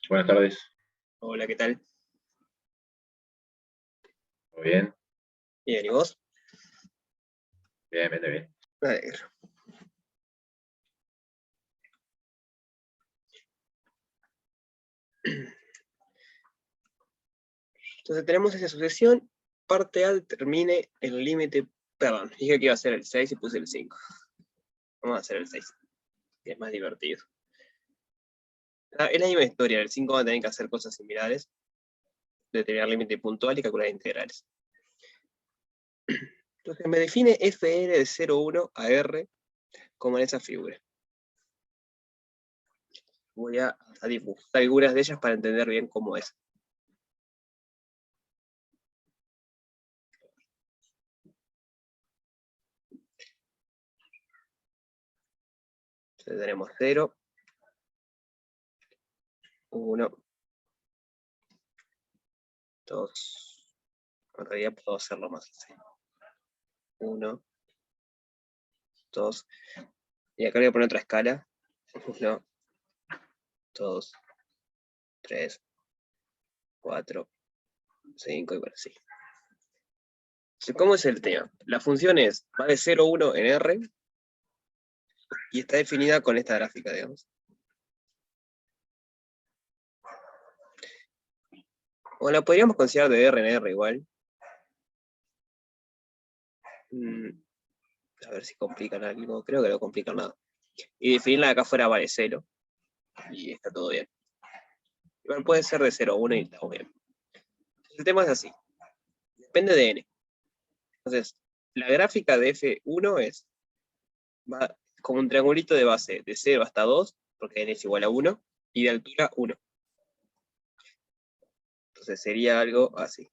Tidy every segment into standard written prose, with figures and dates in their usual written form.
Buenas tardes, Hola, ¿qué tal? ¿todo bien? Bien, ¿y vos? Bien, bien, bien. Me alegro. Entonces tenemos esa sucesión, parte A determine el límite, perdón, dije que iba a ser el 6 y puse el 5. Vamos a hacer el 6, que es más divertido. Es la misma historia, el 5 va a tener que hacer cosas similares, determinar límite puntual y calcular integrales. Entonces me define Fr de 0,1 a R como en esa figura. Voy a dibujar algunas de ellas para entender bien cómo es. Entonces tenemos 0, 1, 2, en realidad puedo hacerlo más así. 1, 2, y acá voy a poner otra escala. 1, 2, 3, 4, 5 y bueno, sí. ¿Cómo es el tema? La función es, va de 0 a 1 en R y está definida con esta gráfica, digamos. O la podríamos considerar de R en R igual. A ver si complican algo. Creo que no complican nada. Y definirla de acá afuera vale 0. Y está todo bien. Igual puede ser de 0 a 1 y está bien. El tema es así. Depende de n. Entonces, la gráfica de F1 va como un triangulito de base de 0 hasta 2, porque n es igual a 1, y de altura 1. Entonces sería algo así.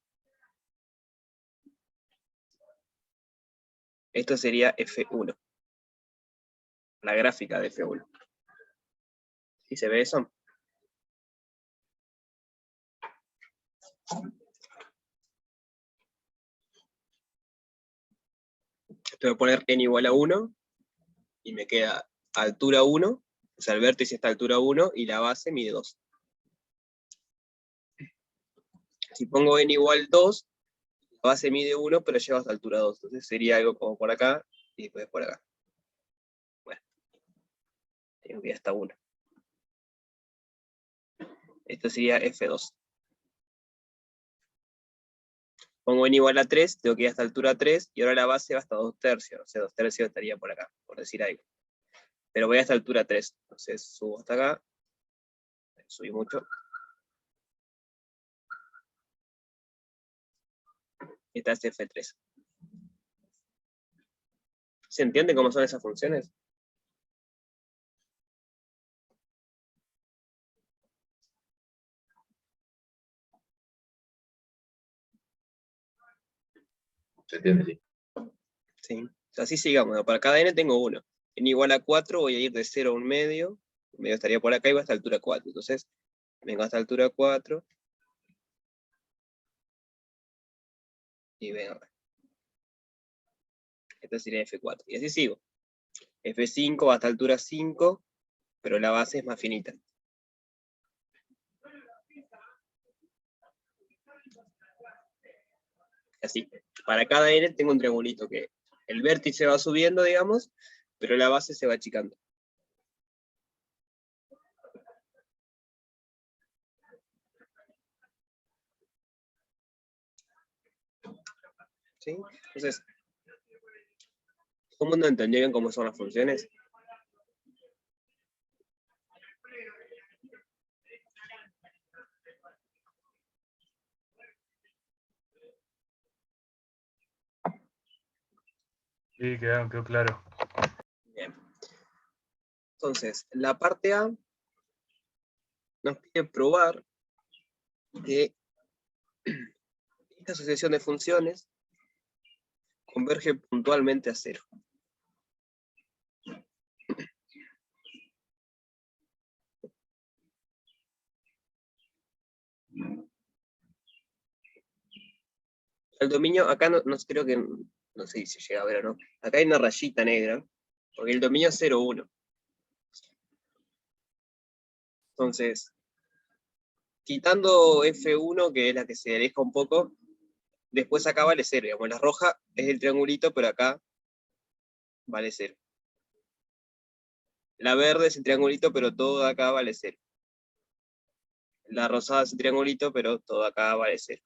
Esto sería F1, la gráfica de F1. ¿Sí se ve eso? Esto voy a poner n igual a 1 y me queda altura 1, o sea, el vértice está a altura 1 y la base mide 2. Si pongo n igual 2, la base mide 1, pero lleva hasta altura 2. Entonces sería algo como por acá y después por acá. Bueno, tengo que ir hasta 1. Esto sería F2. Pongo n igual a 3, tengo que ir hasta altura 3, y ahora la base va hasta 2 tercios. O sea, 2 tercios estaría por acá, por decir algo. Pero voy hasta altura 3. Entonces subo hasta acá. Subí mucho. Esta es F3. ¿Se entiende cómo son esas funciones? ¿Se entiende? Sí. Sí. Así sigamos. Para cada n tengo 1. N igual a 4 voy a ir de 0 a un medio. Un medio estaría por acá y va hasta altura 4. Entonces, vengo hasta altura 4. Y vengo. Esta sería F4. Y así sigo. F5 va hasta altura 5, pero la base es más finita. Así. Para cada n tengo un triangulito que el vértice va subiendo, digamos, pero la base se va achicando. ¿Sí? Entonces, ¿cómo no entendieron cómo son las funciones? Sí, quedó claro. Bien. Entonces, la parte A nos pide probar que esta asociación de funciones converge puntualmente a 0. El dominio, acá no creo que, no sé si llega a ver o no, acá hay una rayita negra, porque el dominio es 0, 1. Entonces, quitando F1, que es la que se aleja un poco, después acá vale 0, digamos, la roja es el triangulito, pero acá vale 0. La verde es el triangulito, pero todo acá vale 0. La rosada es el triangulito, pero todo acá vale 0.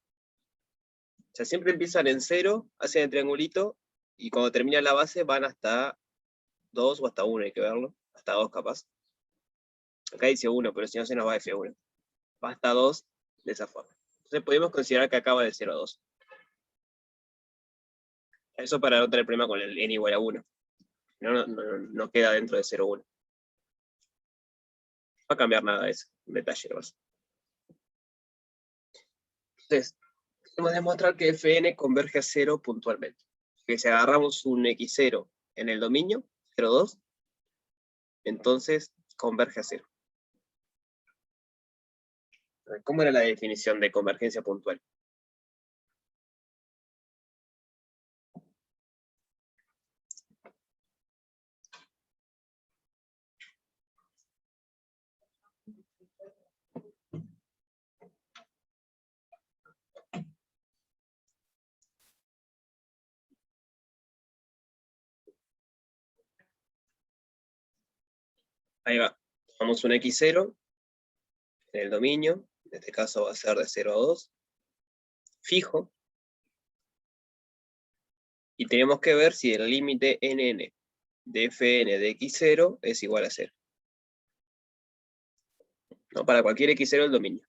O sea, siempre empiezan en 0, hacen el triangulito, y cuando termina la base van hasta 2 o hasta 1, hay que verlo. Hasta 2 capaz. Acá dice 1, pero si no se nos va F1. Va hasta 2 de esa forma. Entonces podemos considerar que acá va de 0 a 2. Eso para no tener problema con el n igual a 1. No queda dentro de 0, 1. No va a cambiar nada eso, un detalle más. Entonces, podemos demostrar que Fn converge a 0 puntualmente. Que si agarramos un x0 en el dominio, 0, 2, entonces converge a 0. ¿Cómo era la definición de convergencia puntual? Ahí va. Tomamos un x0 en el dominio, en este caso va a ser de 0 a 2, fijo, y tenemos que ver si el límite nn de Fn de x0 es igual a 0. ¿No? Para cualquier x0 del dominio.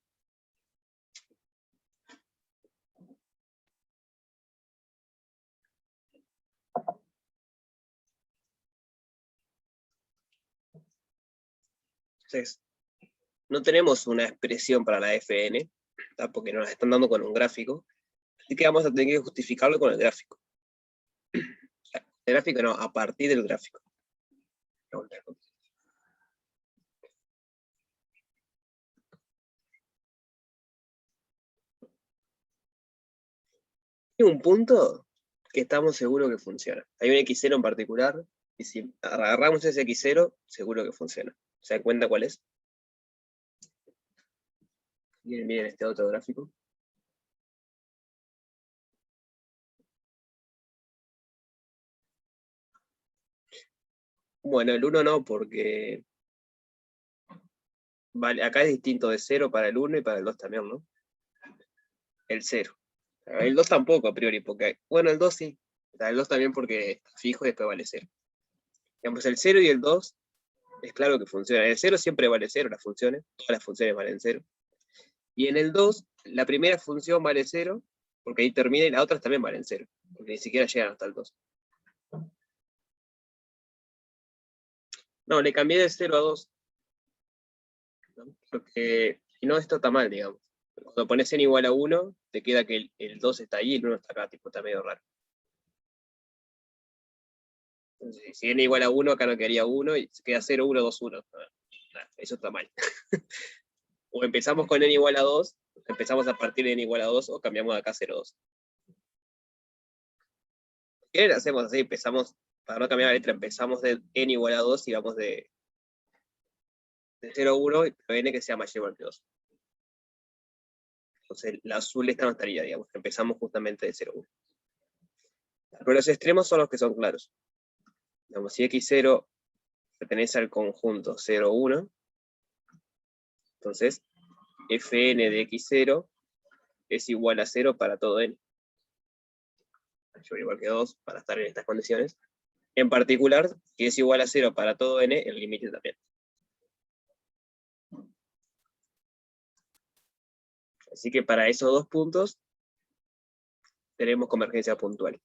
Entonces, no tenemos una expresión para la Fn, ¿tá? Porque nos la están dando con un gráfico, así que vamos a tener que justificarlo con el gráfico. El gráfico no, a partir del gráfico. Hay un punto que estamos seguros que funciona. Hay un x0 en particular, y si agarramos ese x0, seguro que funciona. ¿Se dan cuenta cuál es? Miren este otro gráfico. Bueno, el 1 no, porque vale, acá es distinto de 0 para el 1 y para el 2 también, ¿no? El 0. El 2 tampoco a priori, porque, bueno, el 2 sí. El 2 también porque está fijo y después vale 0. Digamos, el 0 y el 2 es claro que funciona. El 0 siempre vale 0, las funciones. Todas las funciones valen 0. Y en el 2, la primera función vale 0, porque ahí termina, y las otras también valen 0, porque ni siquiera llegan hasta el 2. No, le cambié de 0 a 2. ¿No? Porque si no, esto está mal, digamos. Cuando pones n igual a 1, te queda que el 2 está ahí y el 1 está acá, tipo, está medio raro. Entonces, si n igual a 1, acá no quedaría 1, y se queda 0, 1, 2, 1. Eso está mal. O empezamos con n igual a 2, empezamos a partir de n igual a 2, o cambiamos de acá a 0, 2. ¿Qué hacemos así? Empezamos, para no cambiar la letra, empezamos de n igual a 2 y vamos de 0 a 1, pero n que sea mayor que 2. Entonces, la azul esta no estaría, digamos. Empezamos justamente de 0 a 1. Pero los extremos son los que son claros. Digamos, si x0 pertenece al conjunto 0, 1, entonces fn de x0 es igual a 0 para todo n. Mayor o igual que 2 para estar en estas condiciones. En particular, si es igual a 0 para todo n, el límite también. Así que para esos dos puntos tenemos convergencia puntual.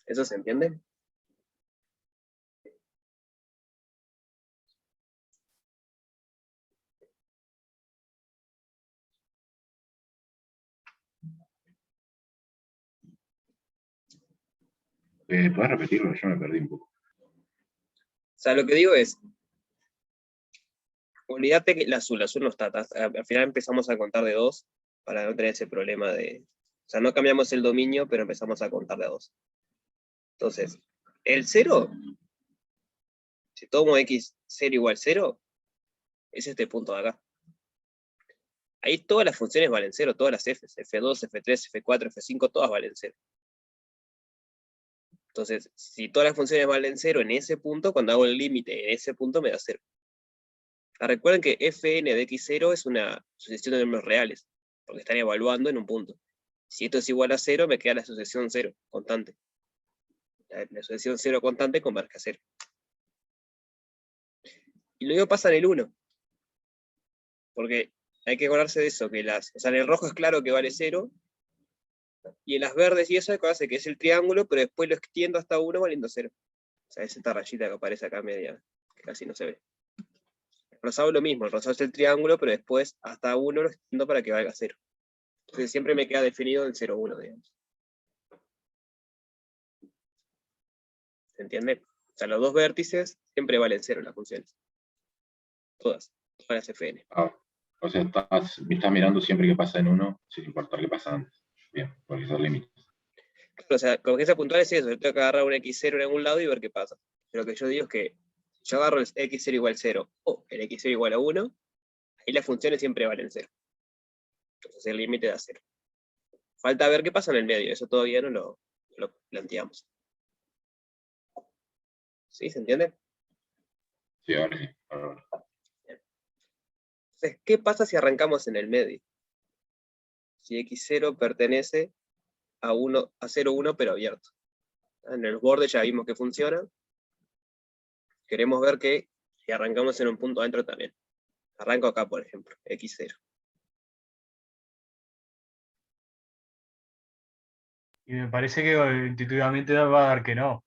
¿Eso se entiende? ¿Puedes repetirlo? Yo me perdí un poco. O sea, lo que digo es, olvídate que el azul no está. Al final empezamos a contar de 2 para no tener ese problema de... O sea, no cambiamos el dominio, pero empezamos a contar de 2. Entonces, el 0, si tomo x0 igual 0, es este punto de acá. ahí todas las funciones valen 0, todas las f's, f2, f3, f4, f5, todas valen 0. Entonces, si todas las funciones valen 0 en ese punto, cuando hago el límite en ese punto me da 0. Recuerden que fn de x0 es una sucesión de números reales, porque están evaluando en un punto. Si esto es igual a 0, me queda la sucesión 0, constante. La sucesión 0 constante converge a 0. Y lo mismo pasa en el 1. Porque hay que acordarse de eso, que en el rojo es claro que vale 0, y en las verdes y eso hace que es el triángulo, pero después lo extiendo hasta 1 valiendo 0. O sea, es esta rayita que aparece acá media, que casi no se ve. El rosado es lo mismo, el rosado es el triángulo, pero después hasta 1 lo extiendo para que valga 0. Entonces siempre me queda definido el 0, 1, digamos. ¿Se entiende? O sea, los dos vértices siempre valen 0 las funciones. Todas las fn. O sea, estás mirando siempre qué pasa en uno, sin importar qué pasa antes. Bien, porque esos límites. Claro, o sea, convergencia puntual es eso, yo tengo que agarrar un x0 en algún lado y ver qué pasa. Pero lo que yo digo es que yo agarro el x0 igual 0 o el x0 igual a 1, ahí las funciones siempre valen 0. Entonces el límite da 0. Falta ver qué pasa en el medio, eso todavía no lo planteamos. ¿Sí? ¿Se entiende? Sí, ahora sí. Ahora. Entonces, ¿qué pasa si arrancamos en el medio? Si x0 pertenece a 0, 1, pero abierto. En el borde ya vimos que funciona. Queremos ver que si arrancamos en un punto adentro también. Arranco acá, por ejemplo, x0. Y me parece que intuitivamente va a dar que no.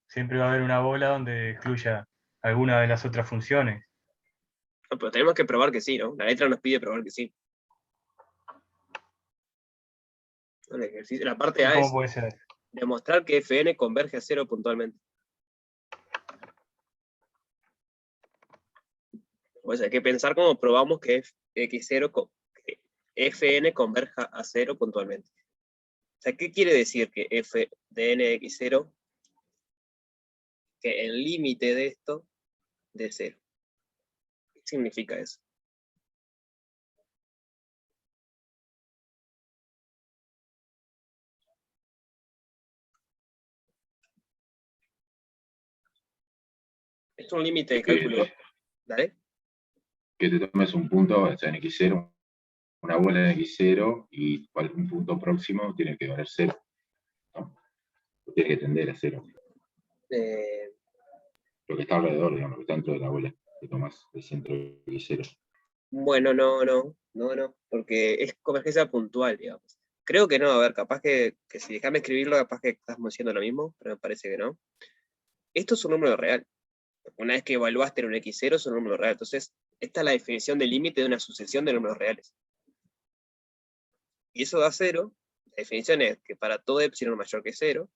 Siempre va a haber una bola donde excluya alguna de las otras funciones. No, pero tenemos que probar que sí, ¿no? La letra nos pide probar que sí. El ejercicio, la parte A ¿Cómo es puede ser? demostrar que fn converge a 0 puntualmente. Pues hay que pensar cómo probamos que x0, que fn converja a 0 puntualmente. O sea, ¿qué quiere decir que f de n de x0? Que el límite de esto de 0. ¿Qué significa eso? Es un límite de cálculo. ¿Dale? Que te tomes un punto, o sea, en x0, una bola en x0, y un punto próximo tiene que valer 0. ¿No? Tiene que tender a 0. Lo que está alrededor, digamos, lo que está dentro de la bola, que tomas el centro de x0. Bueno, no, porque es convergencia puntual, digamos. Creo que no, a ver, capaz que si déjame escribirlo, capaz que estamos diciendo lo mismo, pero me parece que no. Esto es un número real. Una vez que evaluaste en un x0 es un número real. Entonces, esta es la definición de límite de una sucesión de números reales. Y eso da 0. La definición es que para todo epsilon mayor que 0,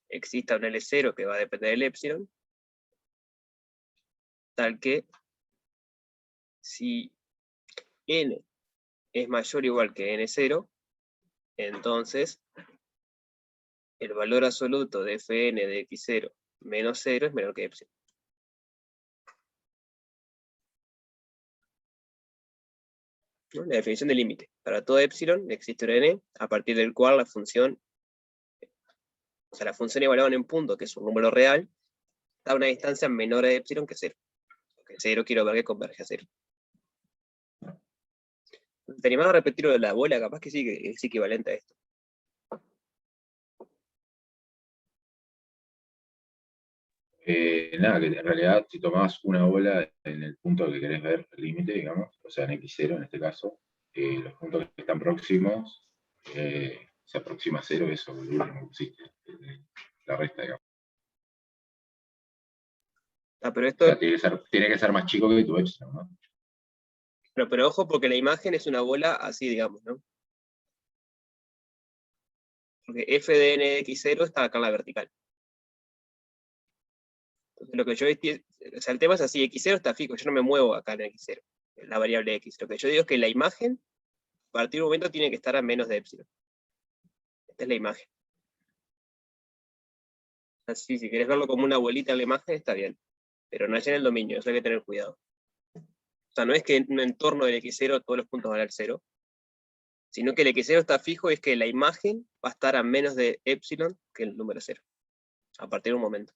exista un L0 que va a depender del epsilon, tal que si n es mayor o igual que n0, entonces el valor absoluto de fn de x0 menos 0 es menor que epsilon. ¿No? La definición de límite. Para todo epsilon existe un n, a partir del cual la función, o sea, la función evaluada en un punto, que es un número real, da una distancia menor a epsilon que 0. Porque 0 quiero ver que converge a 0. ¿Te animás a repetir lo de la bola? Capaz que sí, que es equivalente a esto. Nada, que en realidad si tomás una bola en el punto que querés ver, el límite, digamos, o sea, en x0 en este caso, los puntos que están próximos, se aproxima a 0, eso, el último que pusiste, la resta, digamos. Pero O esto, sea, tiene que ser más chico que tu epsilon, ¿no? pero ojo, porque la imagen es una bola así, digamos, ¿no? Porque f de n de x0 está acá en la vertical. Entonces lo que yo o sea, el tema es así, x0 está fijo, yo no me muevo acá en x0, en la variable x. Lo que yo digo es que la imagen, a partir de un momento, tiene que estar a menos de epsilon. Esta es la imagen. Así, si querés verlo como una bolita en la imagen, está bien. Pero no es en el dominio, eso hay que tener cuidado. sea, no es que en un entorno del x0 todos los puntos van a valer 0, sino que el x0 está fijo y es que la imagen va a estar a menos de epsilon que el número 0, a partir de un momento.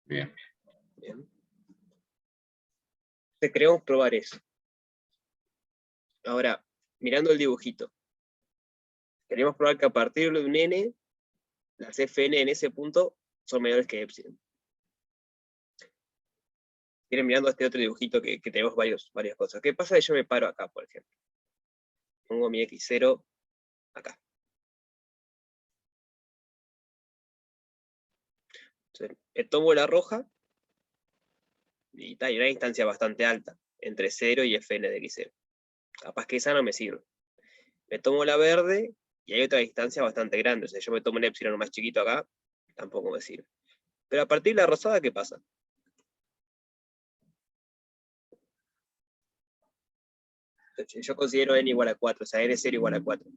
Bien. Bien. Entonces queremos probar eso. Ahora, mirando el dibujito, queremos probar que a partir de un n, las fn en ese punto son menores que epsilon. Miren mirando este otro dibujito que tenemos varias cosas. ¿Qué pasa si yo me paro acá, por ejemplo? Pongo mi x0 acá. Entonces, tomo la roja y hay una distancia bastante alta entre 0 y fn de x0. Capaz que esa no me sirve. Me tomo la verde y hay otra distancia bastante grande. O sea, yo me tomo un epsilon más chiquito acá, tampoco me sirve. Pero a partir de la rosada, ¿qué pasa? Yo considero n igual a 4, o sea, n0 igual a 4.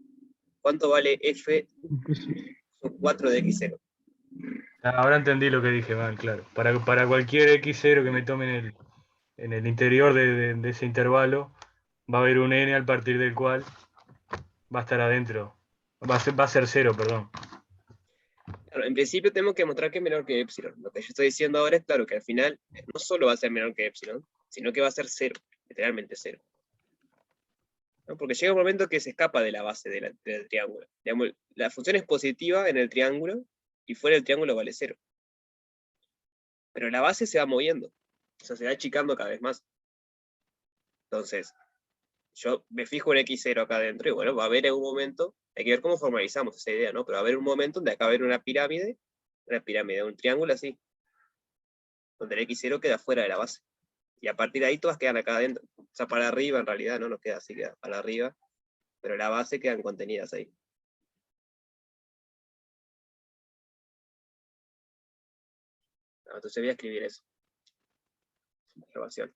¿Cuánto vale f sub 4 de x0? Ahora entendí lo que dije, mal, claro. Para cualquier x0 que me tome en el interior de ese intervalo, va a haber un n a partir del cual va a estar adentro. Va a ser 0, perdón. Claro, en principio tenemos que mostrar que es menor que epsilon. Lo que yo estoy diciendo ahora es, claro, que al final no solo va a ser menor que epsilon, sino que va a ser 0, literalmente 0. ¿No? Porque llega un momento que se escapa de la base del triángulo. Digamos, la función es positiva en el triángulo y fuera del triángulo vale 0. Pero la base se va moviendo, o sea, se va achicando cada vez más. Entonces, yo me fijo en x0 acá adentro y bueno, va a haber en un momento, hay que ver cómo formalizamos esa idea, ¿no? Pero va a haber un momento donde acá va a haber una pirámide, un triángulo así, donde el x0 queda fuera de la base. Y a partir de ahí todas quedan acá adentro. O sea, para arriba en realidad no nos queda así, queda para arriba, pero la base quedan contenidas ahí. Entonces voy a escribir eso. Observación.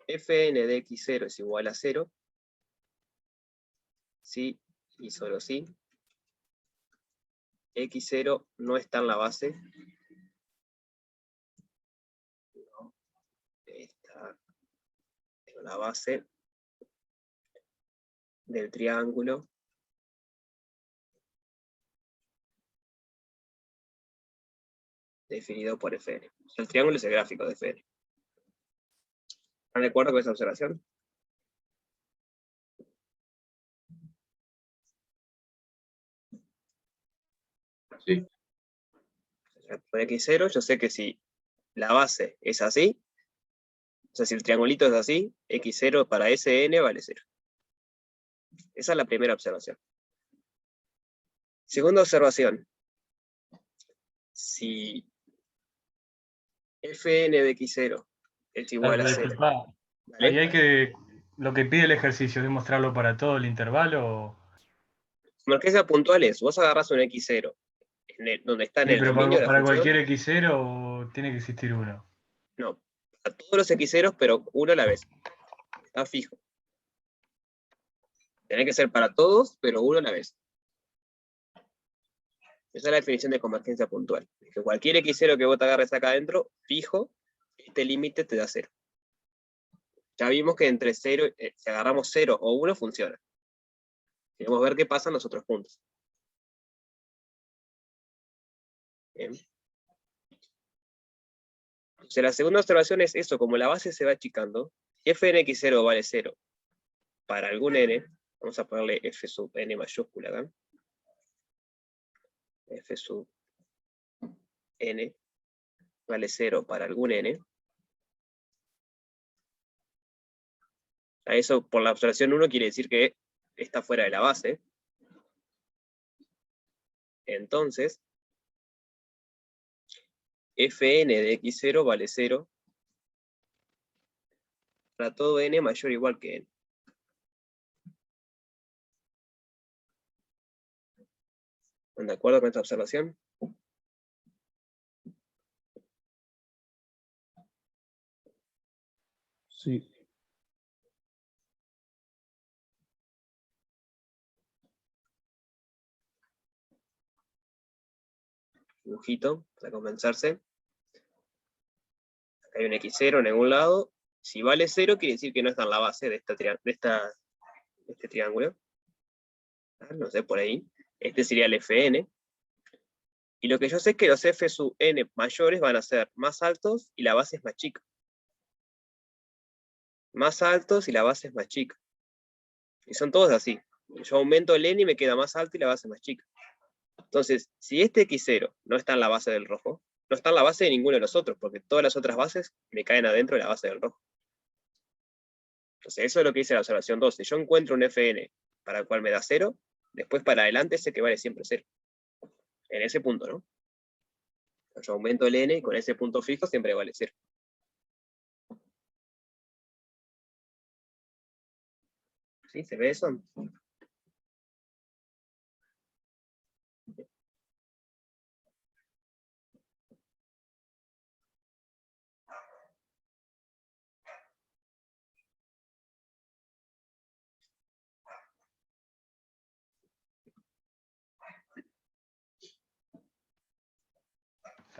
Fn de x0 es igual a 0, si y solo si x0 no está en la base, no está en la base del triángulo definido por Fn. El triángulo es el gráfico de Fn. ¿Están de acuerdo con esa observación? Sí. Por x0 yo sé que si la base es así, o sea, si el triangulito es así, x0 para Sn vale 0. Esa es la primera observación. Segunda observación. Si Fn de x0 es igual a 0. Ahí hay que, lo que pide el ejercicio es demostrarlo para todo el intervalo. Emergencia puntual es, vos agarrás un x0, donde está en Sí, el pero dominio de la para función. cualquier x0 tiene que existir uno. No, a todos los x0, pero uno a la vez. Está fijo. Tiene que ser para todos, pero uno a la vez. Esa es la definición de convergencia puntual. Es que cualquier x0 que vos te agarres acá adentro, fijo, este límite te da 0. Ya vimos que entre 0, si agarramos 0 o 1, funciona. Queremos ver qué pasa en los otros puntos. Bien. Entonces, la segunda observación es eso, como la base se va achicando, si fnx0 vale 0 para algún n, vamos a ponerle f sub n mayúscula acá, f sub n vale 0 para algún n, a eso por la observación 1 quiere decir que está fuera de la base. Entonces, fn de x0 vale 0 para todo n mayor o igual que n. ¿Están de acuerdo con esta observación? Sí. dibujito para convencerse. Acá hay un x0 en algún lado. Si vale 0, quiere decir que no está en la base de este triángulo. No sé, por ahí. Este sería el Fn. Y lo que yo sé es que los f sub n mayores van a ser más altos y la base es más chica. Más altos y la base es más chica. Y son todos así. Yo aumento el n y me queda más alto y la base más chica. Entonces, si este x0 no está en la base del rojo, no está en la base de ninguno de los otros, porque todas las otras bases me caen adentro de la base del rojo. Entonces, eso es lo que dice la observación 2. Si yo encuentro un Fn para el cual me da 0, después para adelante sé que vale siempre 0. En ese punto, ¿no? Yo aumento el n y con ese punto fijo siempre vale 0. ¿Sí? ¿Se ve eso?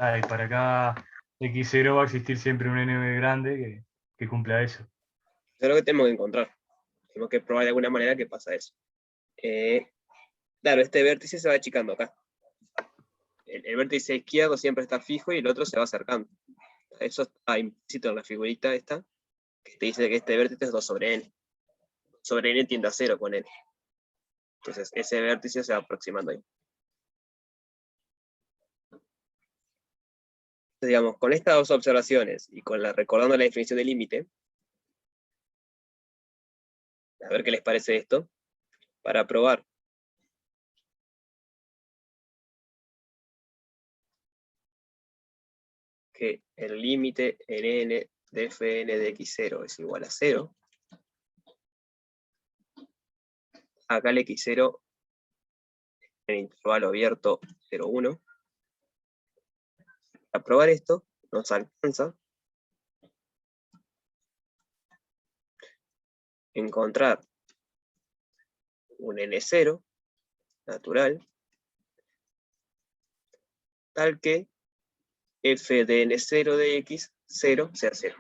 Y para acá x0 va a existir siempre un n grande que cumpla eso. Eso es lo que tenemos que encontrar. Tenemos que probar de alguna manera que pasa eso. Claro, este vértice se va achicando acá. El vértice izquierdo siempre está fijo y el otro se va acercando. Eso está implícito en la figurita esta, que te dice que este vértice es 2 sobre n. Sobre n tiende a 0 con n. Entonces ese vértice se va aproximando ahí. Entonces, digamos, con estas dos observaciones y recordando la definición del límite, a ver qué les parece esto, para probar que el límite en n de fn de x0 es igual a 0, acá el x0 en intervalo abierto 0, 1. Para probar esto, nos alcanza encontrar un n0 natural, tal que f de n0 de x, 0 sea 0.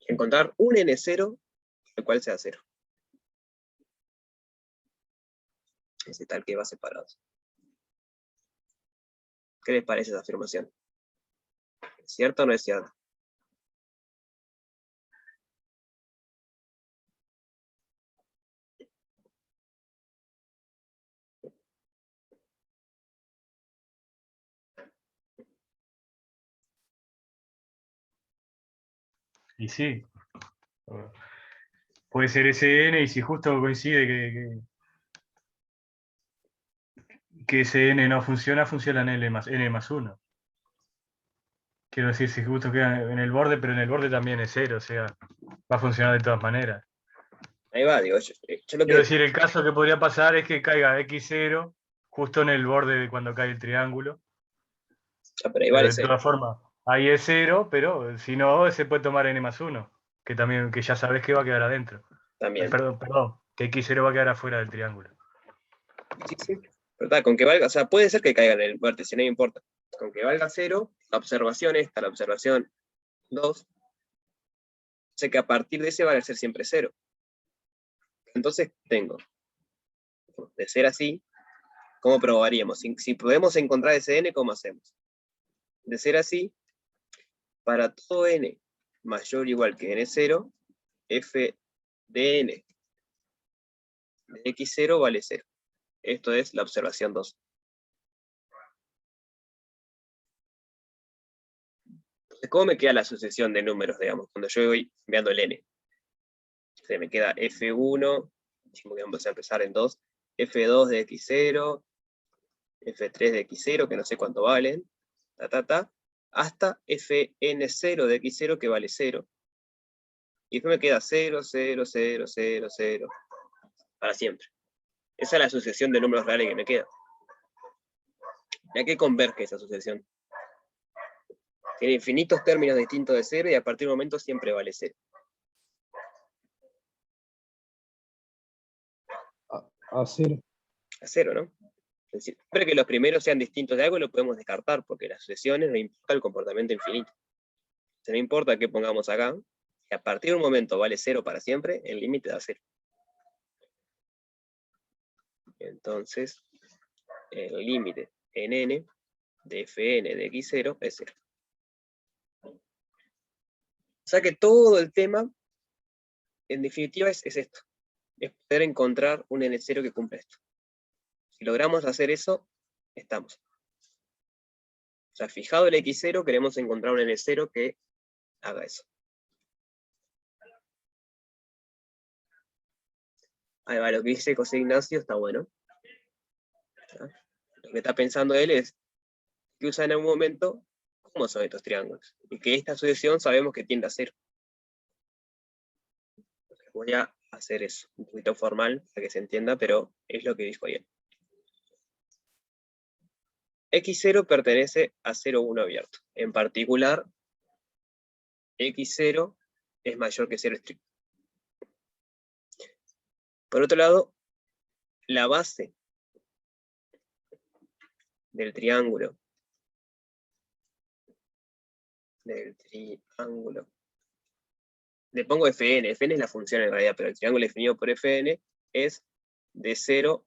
Encontrar un n0 el cual sea 0. Ese tal que va separado. ¿Qué les parece esa afirmación? ¿Es cierto o no es cierto? Y sí, puede ser ese n y si justo coincide que ese n no funciona, funciona n más 1. Quiero decir, si justo queda en el borde, pero en el borde también es 0, o sea, va a funcionar de todas maneras. Ahí va, digo, yo lo Quiero que... decir, el caso que podría pasar es que caiga x0 justo en el borde de cuando cae el triángulo. pero ahí Pero vale de 0. todas formas, ahí es 0, pero si no, se puede tomar n más 1, que ya sabes que va a quedar adentro. También. Perdón, que x0 va a quedar afuera del triángulo. Sí, sí. Pero está, con que valga, o sea, puede ser que caiga en el vértice, no me importa. Con que valga 0, la observación esta, la observación 2, sé que a partir de ese va a ser siempre 0. Entonces tengo, de ser así, ¿cómo probaríamos? Si podemos encontrar ese n, ¿cómo hacemos? De ser así, para todo n mayor o igual que n0, f de n de x0 vale 0. Esto es la observación 2. Entonces, ¿cómo me queda la sucesión de números, digamos, cuando yo voy enviando el n? Se me queda f1, dijimos que vamos a empezar en 2, f2 de x0, f3 de x0, que no sé cuánto valen, hasta fn0 de x0, que vale 0. Y después me queda 0, 0, 0, 0, 0, para siempre. Esa es la sucesión de números reales que me queda. ¿Y a qué converge esa sucesión? Tiene infinitos términos distintos de 0 y a partir de un momento siempre vale 0. A 0. A 0, ¿no? Es decir, siempre que los primeros sean distintos de algo lo podemos descartar, porque las sucesiones no importa el comportamiento infinito. O sea, no importa qué pongamos acá, que a partir de un momento vale 0 para siempre, el límite da 0. Entonces, el límite en n de fn de x0 es 0. O sea que todo el tema, en definitiva, es esto. Es poder encontrar un n0 que cumpla esto. Si logramos hacer eso, estamos. O sea, fijado el x0, queremos encontrar un n0 que haga eso. Ahí va, lo que dice José Ignacio está bueno. Lo que está pensando él es que usa en algún momento cómo son estos triángulos. Y que esta sucesión sabemos que tiende a 0. Voy a hacer eso, un poquito formal para que se entienda, pero es lo que dijo él. X0 pertenece a 0, 1 abierto. En particular, X0 es mayor que 0 estricto. Por otro lado, la base del triángulo le pongo Fn es la función en realidad, pero el triángulo definido por Fn es de 0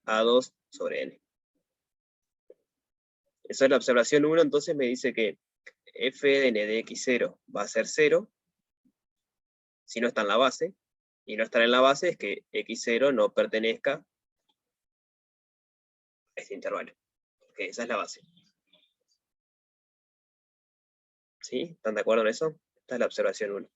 a 2 sobre n. Esa es la observación 1, entonces me dice que Fn de x0 va a ser 0 si no está en la base, y no estar en la base es que x0 no pertenezca a este intervalo, porque esa es la base. ¿Sí? ¿Están de acuerdo en eso? Esta es la observación 1.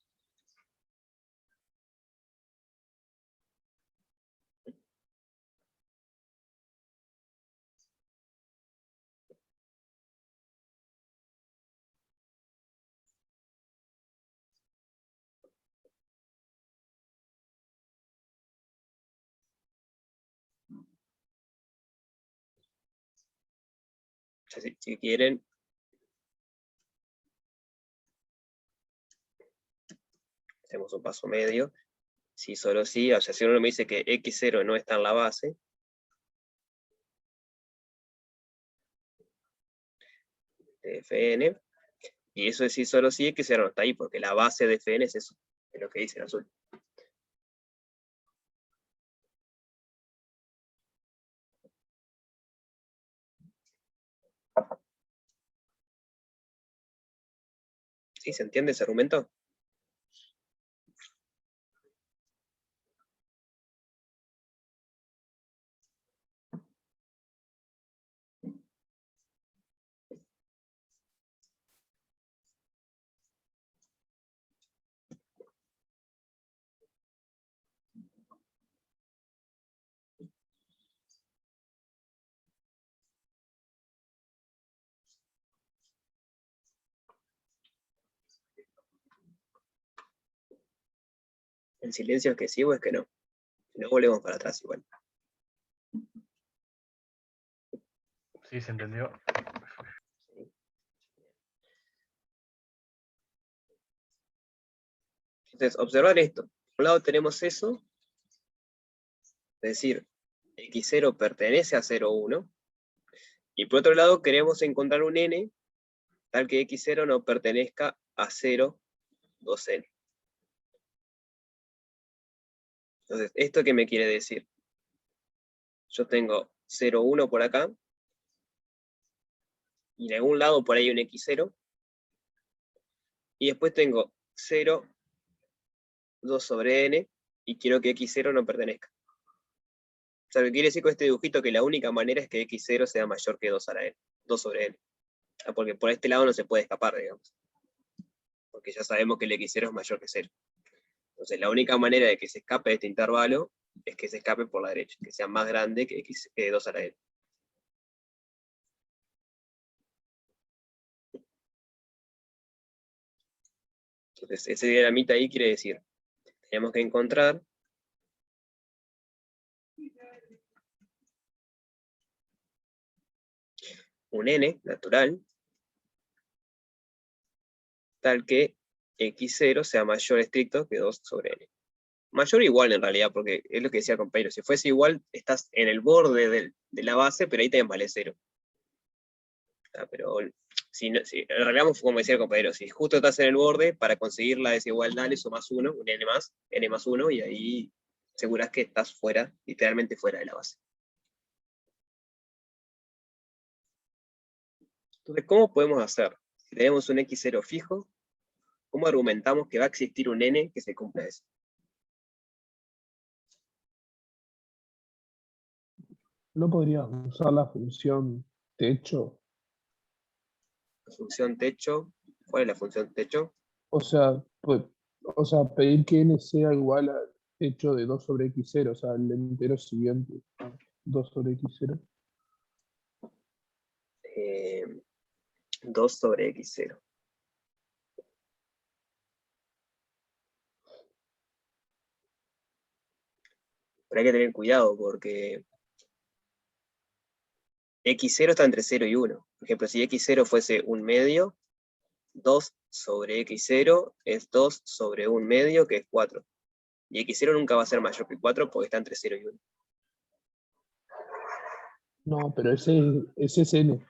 Si quieren, hacemos un paso medio. Si solo sí, o sea, si uno me dice que x0 no está en la base, de Fn, y eso es si solo sí, x0 no está ahí, porque la base de Fn es eso, es lo que dice en azul. ¿Sí? ¿Se entiende ese argumento? En silencio es que sí o es que no. Si no, volvemos para atrás igual. Sí, se entendió. Entonces, observar esto. Por un lado tenemos eso, es decir, x0 pertenece a 0, 1, y por otro lado queremos encontrar un n tal que x0 no pertenezca a 0, 2n. Entonces, ¿esto qué me quiere decir? Yo tengo 0, 1 por acá, y en algún lado por ahí un x0, y después tengo 0, 2 sobre n, y quiero que x0 no pertenezca. O sea, lo que quiere decir con este dibujito que la única manera es que x0 sea mayor que 2 a la n, 2 sobre n. Porque por este lado no se puede escapar, digamos. Porque ya sabemos que el x0 es mayor que 0. Entonces, la única manera de que se escape de este intervalo es que se escape por la derecha, que sea más grande que 2 a la n. Entonces, ese diagramita ahí quiere decir, tenemos que encontrar un n natural tal que x0 sea mayor estricto que 2 sobre n. Mayor o igual en realidad, porque es lo que decía el compañero. Si fuese igual, estás en el borde de la base, pero ahí te vale 0. Pero si en realidad, como decía el compañero, si justo estás en el borde, para conseguir la desigualdad le sumas 1, un n más 1, y ahí aseguras que estás fuera, literalmente fuera de la base. Entonces, ¿cómo podemos hacer? Si tenemos un x0 fijo, ¿cómo argumentamos que va a existir un n que se cumpla eso? ¿No podrías usar la función techo? La función techo, ¿cuál es la función techo? O sea, pedir que n sea igual al techo de 2 sobre x0, o sea, el entero siguiente, 2 sobre x0. 2 sobre x0. Pero hay que tener cuidado porque x0 está entre 0 y 1. Por ejemplo, si x0 fuese un medio, 2 sobre x0 es 2 sobre un medio, que es 4. Y x0 nunca va a ser mayor que 4 porque está entre 0 y 1. No, pero ese es n.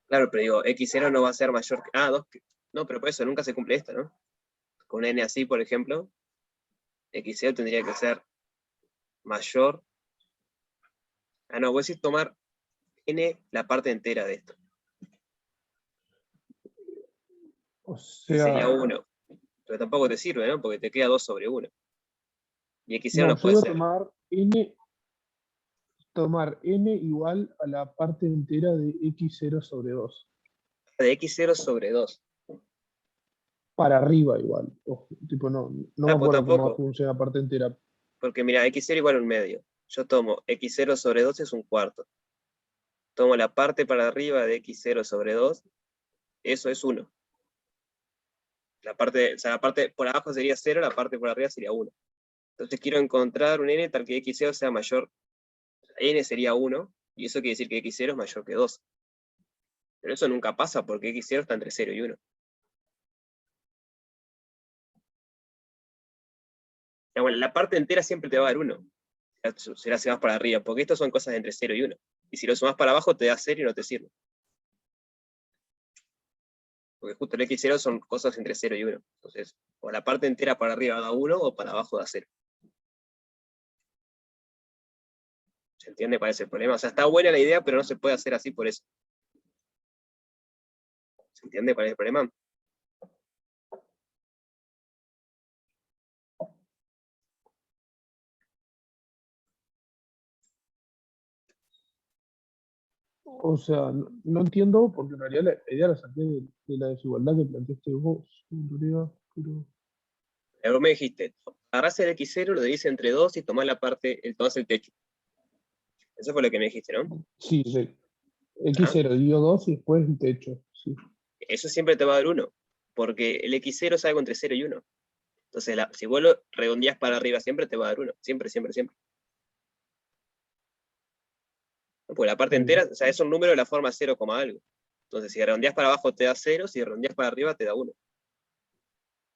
Claro, pero digo, x0 no va a ser mayor que... 2. No, pero por eso nunca se cumple esto, ¿no? Con n así, por ejemplo, x0 tendría que ser mayor... no, voy a decir tomar n la parte entera de esto. O Que sería sea, 1. Pero tampoco te sirve, ¿no? Porque te queda 2 sobre 1. Y x0 no, no yo puede voy a ser. tomar n igual a la parte entera de x0 sobre 2. De x0 sobre 2. Para arriba igual. Ojo, tipo, no me Pues acuerdo cómo tampoco. funciona la parte entera. Porque mira, x0 igual a un medio. Yo tomo x0 sobre 2 es un cuarto. Tomo la parte para arriba de x0 sobre 2. Eso es 1. La parte por abajo sería 0, la parte por arriba sería 1. Entonces quiero encontrar un n tal que x0 sea mayor. N sería 1, y eso quiere decir que x0 es mayor que 2. Pero eso nunca pasa porque x0 está entre 0 y 1. Bueno, la parte entera siempre te va a dar 1. Será si vas para arriba, porque estas son cosas entre 0 y 1. Y si lo sumas para abajo te da 0 y no te sirve. Porque justo el x0 son cosas entre 0 y 1. Entonces, o la parte entera para arriba da 1 o para abajo da 0. ¿Se entiende cuál es el problema? O sea, está buena la idea, pero no se puede hacer así por eso. ¿Se entiende cuál es el problema? O sea, no entiendo porque en realidad la idea la saqué de la desigualdad que planteaste vos, en realidad, pero... Luego me dijiste, agarrás el x0, lo divides entre 2 y tomás tomás el techo. Eso fue lo que me dijiste, ¿no? Sí, x0 dio 2 y después el techo, sí. Eso siempre te va a dar 1, porque el x0 es algo entre 0 y 1. Entonces, si vos lo redondeás para arriba siempre te va a dar 1. Siempre, siempre, siempre. Porque la parte entera, o sea, es un número de la forma 0, algo. Entonces, si redondeás para abajo te da 0, si redondeás para arriba te da 1.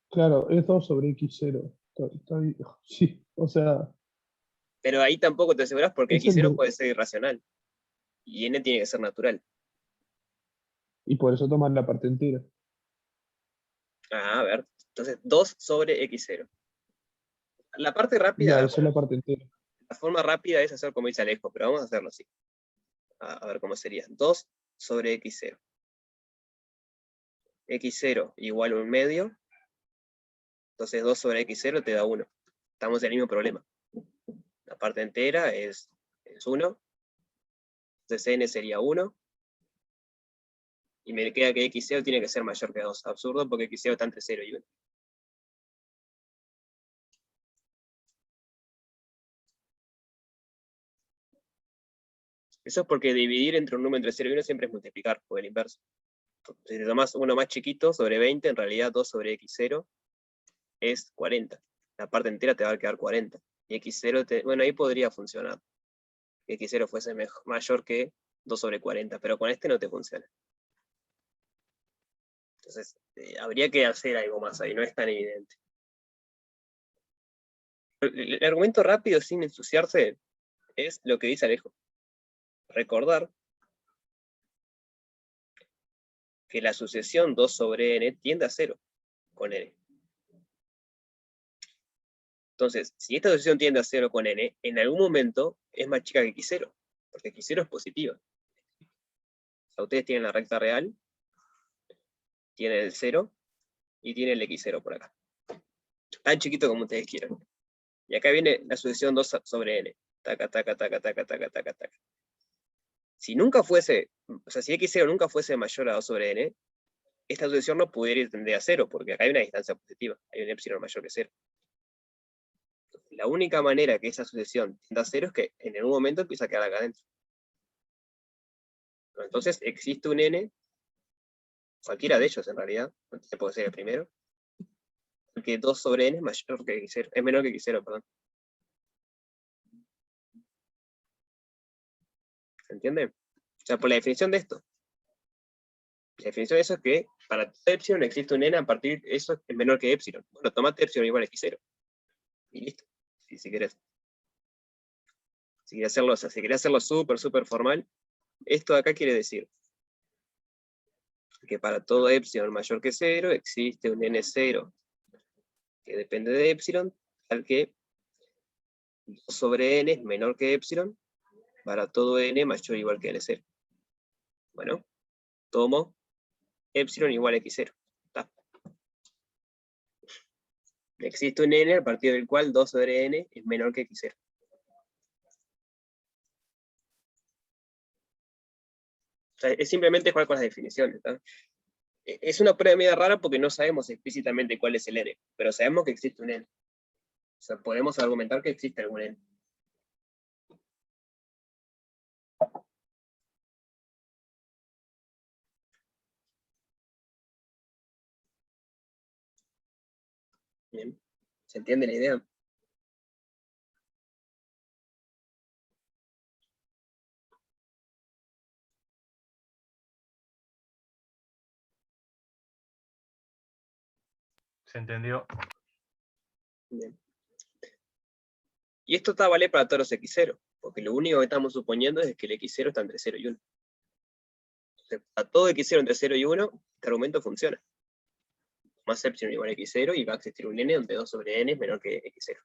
Claro, es 2 sobre x0. Está bien. Sí, o sea... Pero ahí tampoco te aseguras porque es el x0 de- puede ser irracional. Y n tiene que ser natural. Y por eso toman la parte entera. A ver. Entonces, 2 sobre x0. La parte Ya, rápida, esa es la parte entera. la forma rápida es hacer como dice Alejo, pero vamos a hacerlo así. A ver cómo sería. 2 sobre x0. x0 igual a un medio. Entonces 2 sobre x0 te da 1. Estamos en el mismo problema. La parte entera es 1. Entonces n sería 1. Y me queda que x0 tiene que ser mayor que 2. Absurdo porque x0 está entre 0 y 1. Eso es porque dividir entre un número entre 0 y 1 siempre es multiplicar, o el inverso. Si te tomas uno más chiquito, sobre 20, en realidad 2 sobre x0 es 40. La parte entera te va a quedar 40. Y x0, bueno, ahí podría funcionar. Que x0 fuese mayor que 2 sobre 40, pero con este no te funciona. Entonces, habría que hacer algo más ahí, no es tan evidente. El argumento rápido, sin ensuciarse, es lo que dice Alejo. Recordar que la sucesión 2 sobre n tiende a 0 con n. Entonces, si esta sucesión tiende a 0 con n, en algún momento es más chica que x0, porque x0 es positiva. O sea, ustedes tienen la recta real, tienen el 0, y tienen el x0 por acá. Tan chiquito como ustedes quieran. Y acá viene la sucesión 2 sobre n. Taca, taca, taca, taca, taca, taca, taca. Si nunca fuese, o sea, si x0 nunca fuese mayor a 2 sobre n, esta sucesión no pudiera tender a 0, porque acá hay una distancia positiva, hay un epsilon mayor que 0. La única manera que esa sucesión tienda a 0 es que en algún momento empieza a quedar acá adentro. Entonces existe un n, cualquiera de ellos en realidad, no puede ser el primero, que 2 sobre n es mayor que x0, es menor que x0, perdón. ¿Se entiende? O sea, por la definición de esto. La definición de eso es que para epsilon existe un n a partir de eso es menor que epsilon. Bueno, tomate epsilon igual a x0. Y listo. Si querés. Si querés hacerlo súper formal, esto de acá quiere decir que para todo epsilon mayor que 0 existe un n0 que depende de epsilon, tal que 2 sobre n es menor que epsilon para todo n mayor o igual que n0. Bueno, tomo epsilon igual a x0. ¿Está? Existe un n a partir del cual 2 sobre n es menor que x0. O sea, es simplemente jugar con las definiciones. ¿Está? Es una prueba media rara porque no sabemos explícitamente cuál es el n, pero sabemos que existe un n. O sea, podemos argumentar que existe algún n. Bien. ¿Se entiende la idea? ¿Se entendió? Bien. Y esto vale para todos los x0, porque lo único que estamos suponiendo es que el x0 está entre 0 y 1. Entonces, para todo x0 entre 0 y 1, este argumento funciona. Más epsilon igual a x0 y va a existir un n donde 2 sobre n es menor que x0.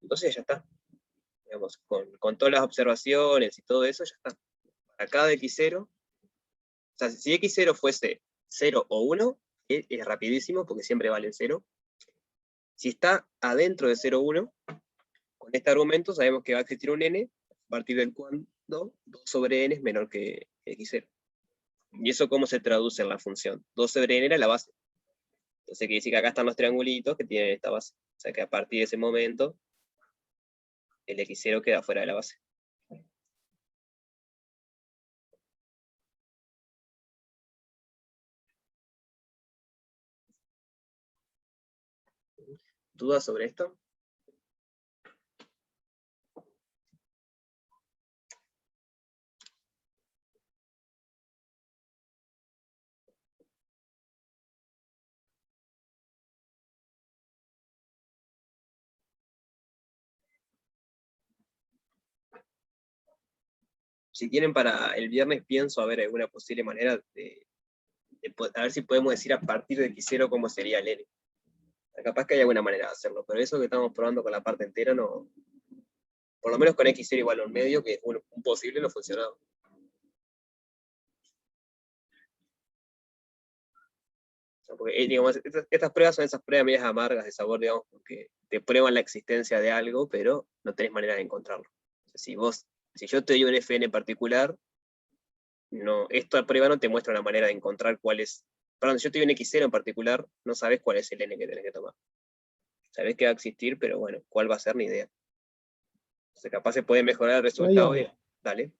Entonces ya está. Digamos, con todas las observaciones y todo eso, ya está. Para cada x0, o sea, si x0 fuese 0 o 1, es rapidísimo porque siempre vale 0. Si está adentro de 0 o 1, con este argumento sabemos que va a existir un n a partir del cual 2 sobre n es menor que x0. ¿Y eso cómo se traduce en la función? 2 sobre n era la base. Entonces quiere decir que acá están los triangulitos que tienen esta base. O sea que a partir de ese momento, el x0 queda fuera de la base. ¿Dudas sobre esto? Si quieren para el viernes pienso a ver alguna posible manera de a ver si podemos decir a partir de x0 cómo sería el n. Capaz que hay alguna manera de hacerlo, pero eso que estamos probando con la parte entera no. Por lo menos con x0 igual a un medio, que es un posible, no funcionaba. O sea, porque, digamos, estas pruebas son esas pruebas medias amargas de sabor, digamos, porque te prueban la existencia de algo, pero no tenés manera de encontrarlo. O sea, si yo te doy un fn en particular, no, esta prueba no te muestra una manera de encontrar cuál es. Perdón, si yo te doy un x0 en particular, no sabes cuál es el n que tenés que tomar. Sabés que va a existir, pero bueno, cuál va a ser ni idea. O sea, capaz se puede mejorar el resultado. Dale.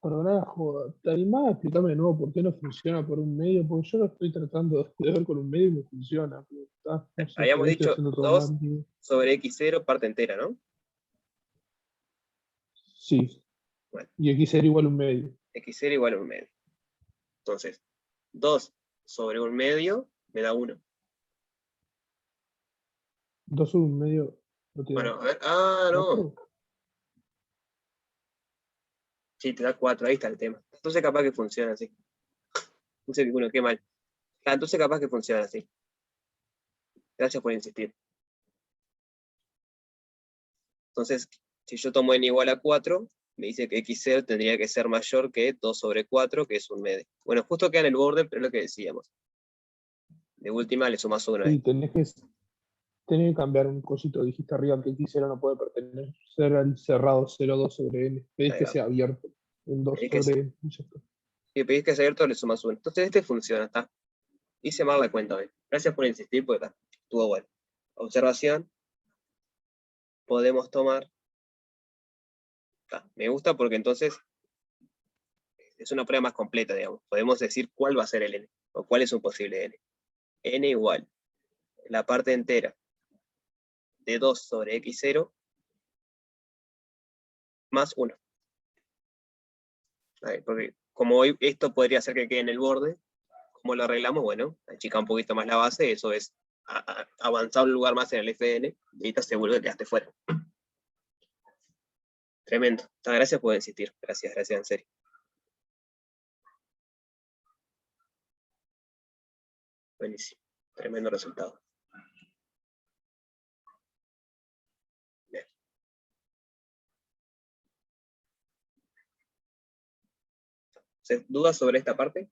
Perdona, joda, ¿te animás a explicarme de nuevo por qué no funciona por un medio? Porque yo lo estoy tratando de ver con un medio y no funciona. No sé, Habíamos por ahí estoy dicho haciendo todo 2 mal. sobre x0 parte entera, ¿no? Sí. Bueno. Y x0 igual a un medio. x0 igual a un medio. Entonces, 2 sobre un medio me da 1. 2 sobre un medio. No te da Bueno, a ver. Ah, no. 4. Sí, te da 4, ahí está el tema. Entonces capaz que funciona así. Entonces, bueno, qué mal. Ah, entonces capaz que funciona así. Gracias por insistir. Entonces, si yo tomo n igual a 4, me dice que x0 tendría que ser mayor que 2 sobre 4, que es un medio. Bueno, justo queda en el borde, pero es lo que decíamos. De última le sumas 1 ahí. Sí, tenés que cambiar un cosito. Dijiste arriba que x0 no puede pertenecer al cerrado 0,2 sobre n. Pedís Ahí que va. sea abierto en 2 Pedís que sobre n. Y ya está. Si pedís que sea abierto, le sumas 1. Entonces este funciona, está. Hice mal la cuenta hoy. Gracias por insistir, porque está. Estuvo bueno. Observación. Podemos tomar. Está. Me gusta porque entonces es una prueba más completa, digamos. Podemos decir cuál va a ser el n, o cuál es un posible n. N igual la parte entera de 2 sobre x0 más 1. A ver, porque como hoy esto podría ser que quede en el borde, ¿cómo lo arreglamos? Bueno, achica un poquito más la base, eso es avanzar un lugar más en el FN, y ahí te aseguro que quedaste fuera. Tremendo. Gracias por insistir. Gracias, en serio. Buenísimo. Tremendo resultado. Bien. ¿Dudas sobre esta parte?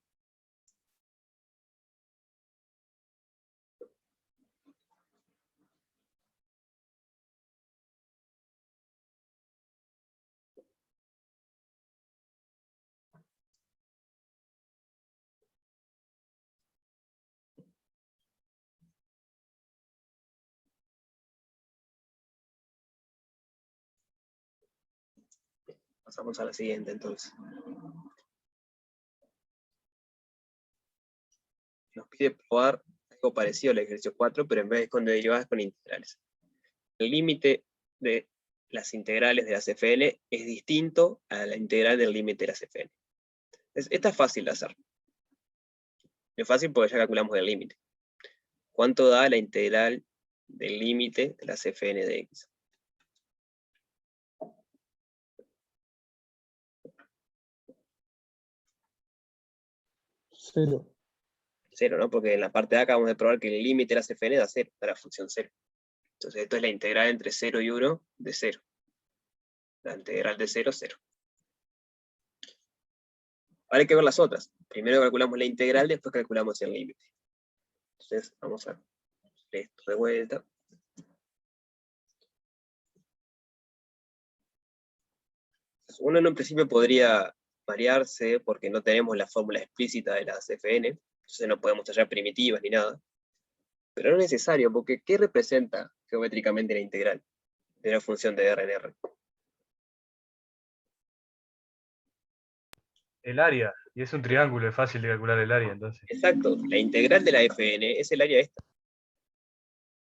Pasamos a la siguiente, entonces. Nos pide probar algo parecido al ejercicio 4, pero en vez de con derivadas, con integrales. El límite de las integrales de las Fn es distinto a la integral del límite de las Fn. Esta es fácil de hacer. Es fácil porque ya calculamos el límite. ¿Cuánto da la integral del límite de las Fn de x? 0. 0, ¿no? Porque en la parte de acá acabamos de probar que el límite de las Fn da 0, da la función 0. Entonces esto es la integral entre 0 y 1 de 0. La integral de 0, 0. Ahora hay que ver las otras. Primero calculamos la integral, después calculamos el límite. Entonces vamos a hacer esto de vuelta. Uno en un principio podría variarse porque no tenemos la fórmula explícita de las Fn, entonces no podemos hallar primitivas ni nada. Pero no es necesario, porque ¿qué representa geométricamente la integral de una función de R en R? El área, y es un triángulo, es fácil de calcular el área, entonces. Exacto, la integral de la Fn es el área esta.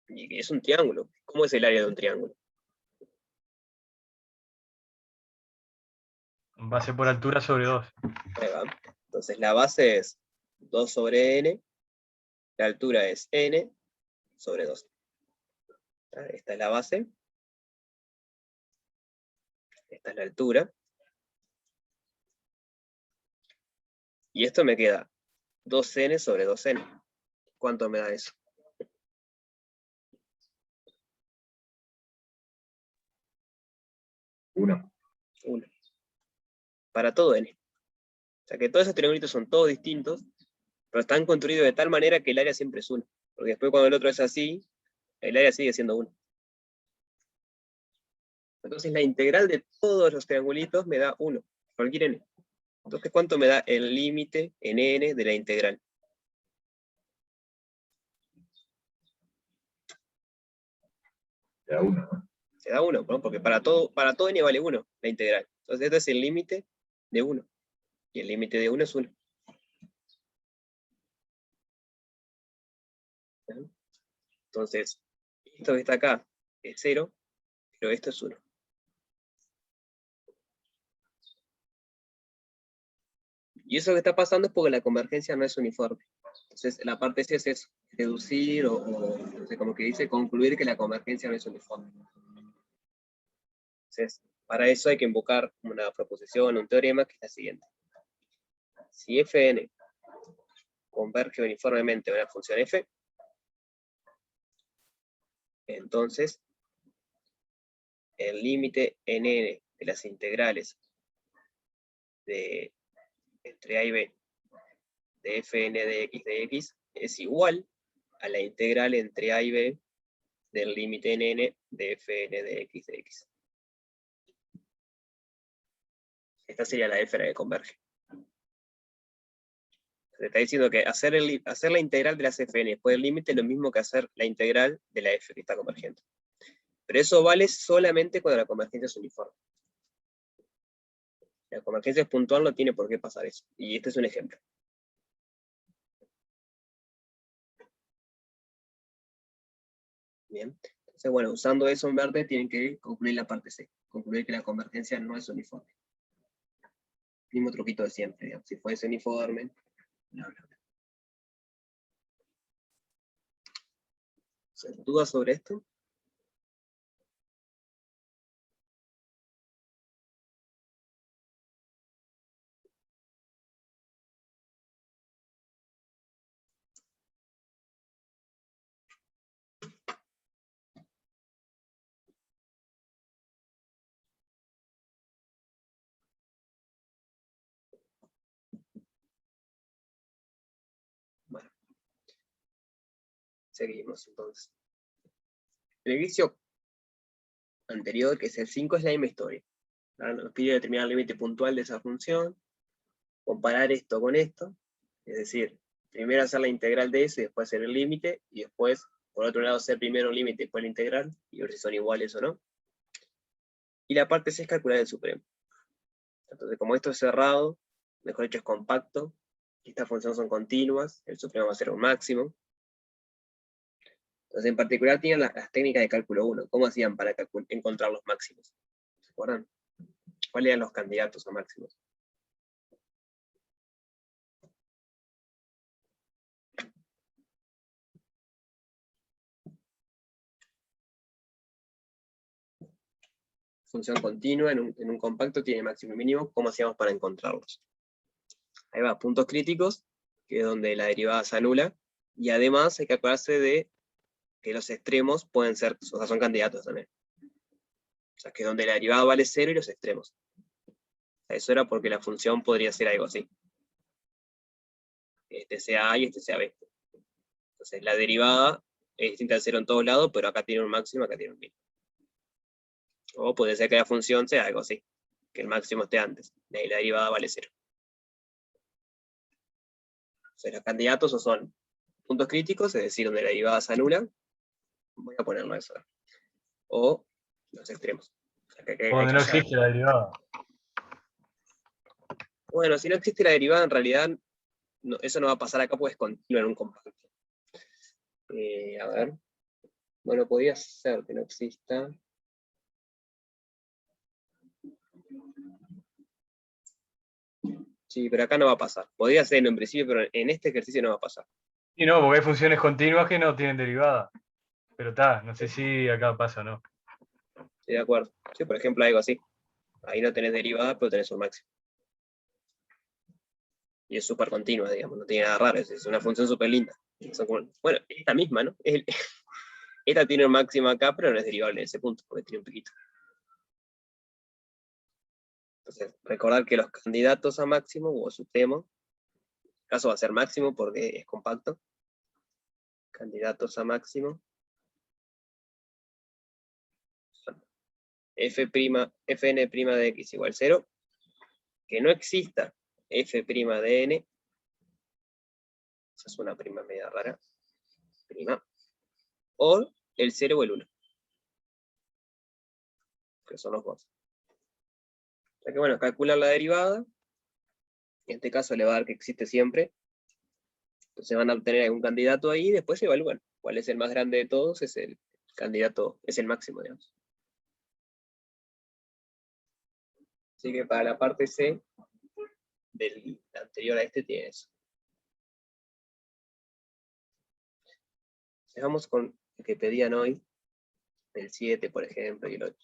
Y es un triángulo. ¿Cómo es el área de un triángulo? Base por altura sobre 2. Ahí va. Entonces la base es 2 sobre n, la altura es n sobre 2. Esta es la base, esta es la altura, y esto me queda 2n sobre 2n. ¿Cuánto me da eso? 1. 1. Para todo n. O sea que todos esos triangulitos son todos distintos, pero están construidos de tal manera que el área siempre es 1. Porque después cuando el otro es así, el área sigue siendo 1. Entonces la integral de todos los triangulitos me da 1, cualquier n. Entonces, ¿cuánto me da el límite en n de la integral? Te da 1, ¿no? Se da 1, ¿no? Porque para todo n vale 1 la integral. Entonces este es el límite de 1. Y el límite de 1 es 1. Entonces, esto que está acá es 0, pero esto es 1. Y eso que está pasando es porque la convergencia no es uniforme. Entonces, la parte C es eso, deducir o no sé, como que dice, concluir que la convergencia no es uniforme. Entonces, para eso hay que invocar una proposición, un teorema, que es la siguiente. Si Fn converge uniformemente a una función f, entonces el límite en n de las integrales de entre a y b de fn de x es igual a la integral entre a y b del límite en n de fn de x. Esta sería la f a la que converge. Se está diciendo que hacer la integral de las fn después del límite es lo mismo que hacer la integral de la f que está convergiendo. Pero eso vale solamente cuando la convergencia es uniforme. La convergencia es puntual, no tiene por qué pasar eso. Y este es un ejemplo. Bien. Entonces, bueno, usando eso en verde, tienen que concluir la parte C. Concluir que la convergencia no es uniforme. Mismo truquito de siempre, digamos. Si fuese uniforme, bla, bla, bla. ¿Dudas sobre esto? Bueno, seguimos entonces. El ejercicio anterior, que es el 5, es la misma historia. Ahora nos pide determinar el límite puntual de esa función, comparar esto con esto, es decir, primero hacer la integral de eso y después hacer el límite, y después, por otro lado, hacer primero el límite y después la integral, y ver si son iguales o no. Y la parte C es calcular el supremo. Entonces, como esto es cerrado, mejor dicho es compacto, y estas funciones son continuas, el supremo va a ser un máximo. Entonces, en particular tienen las técnicas de cálculo 1. ¿Cómo hacían para encontrar los máximos? ¿Se acuerdan? ¿Cuáles eran los candidatos a máximos? Función continua en un compacto tiene máximo y mínimo. ¿Cómo hacíamos para encontrarlos? Ahí va, puntos críticos, que es donde la derivada se anula, y además hay que acordarse de que los extremos pueden ser, o sea, son candidatos también. O sea, que es donde la derivada vale 0 y los extremos. O sea, eso era porque la función podría ser algo así. Este sea A y este sea B. Entonces la derivada es distinta al 0 en todos lados, pero acá tiene un máximo, acá tiene un mínimo. O puede ser que la función sea algo así, que el máximo esté antes, de ahí la derivada vale 0. Entonces los candidatos o son puntos críticos, es decir, donde la derivada se anula, voy a ponerlo eso, o los extremos. O sea, Donde no existe la derivada. Bueno, si no existe la derivada, en realidad no, eso no va a pasar acá, pues es continuo en un compacto. A ver. Bueno, podría ser que no exista. Sí, pero acá no va a pasar. Podría ser en un principio, pero en este ejercicio no va a pasar. Y no, porque hay funciones continuas que no tienen derivada. Pero está, no sé si acá pasa o no. Estoy de acuerdo. Sí, por ejemplo, algo así. Ahí no tenés derivada, pero tenés un máximo. Y es súper continua, digamos, no tiene nada raro, es una función súper linda. Bueno, esta misma, ¿no? Esta tiene un máximo acá, pero no es derivable en ese punto, porque tiene un piquito. Entonces, recordar que los candidatos a máximo, o supremo, en este caso va a ser máximo porque es compacto. Candidatos a máximo. Fn' de x igual 0. Que no exista f' de n. Esa es una prima media rara. Prima. O el 0 o el 1. Que son los dos. O sea que bueno, calcular la derivada. En este caso le va a dar que existe siempre. Entonces van a obtener algún candidato ahí y después se evalúan. ¿Cuál es el más grande de todos? Es el candidato, es el máximo, digamos. Así que para la parte C, del anterior a este tiene eso. Vamos con el que pedían hoy, el 7, por ejemplo, y el 8.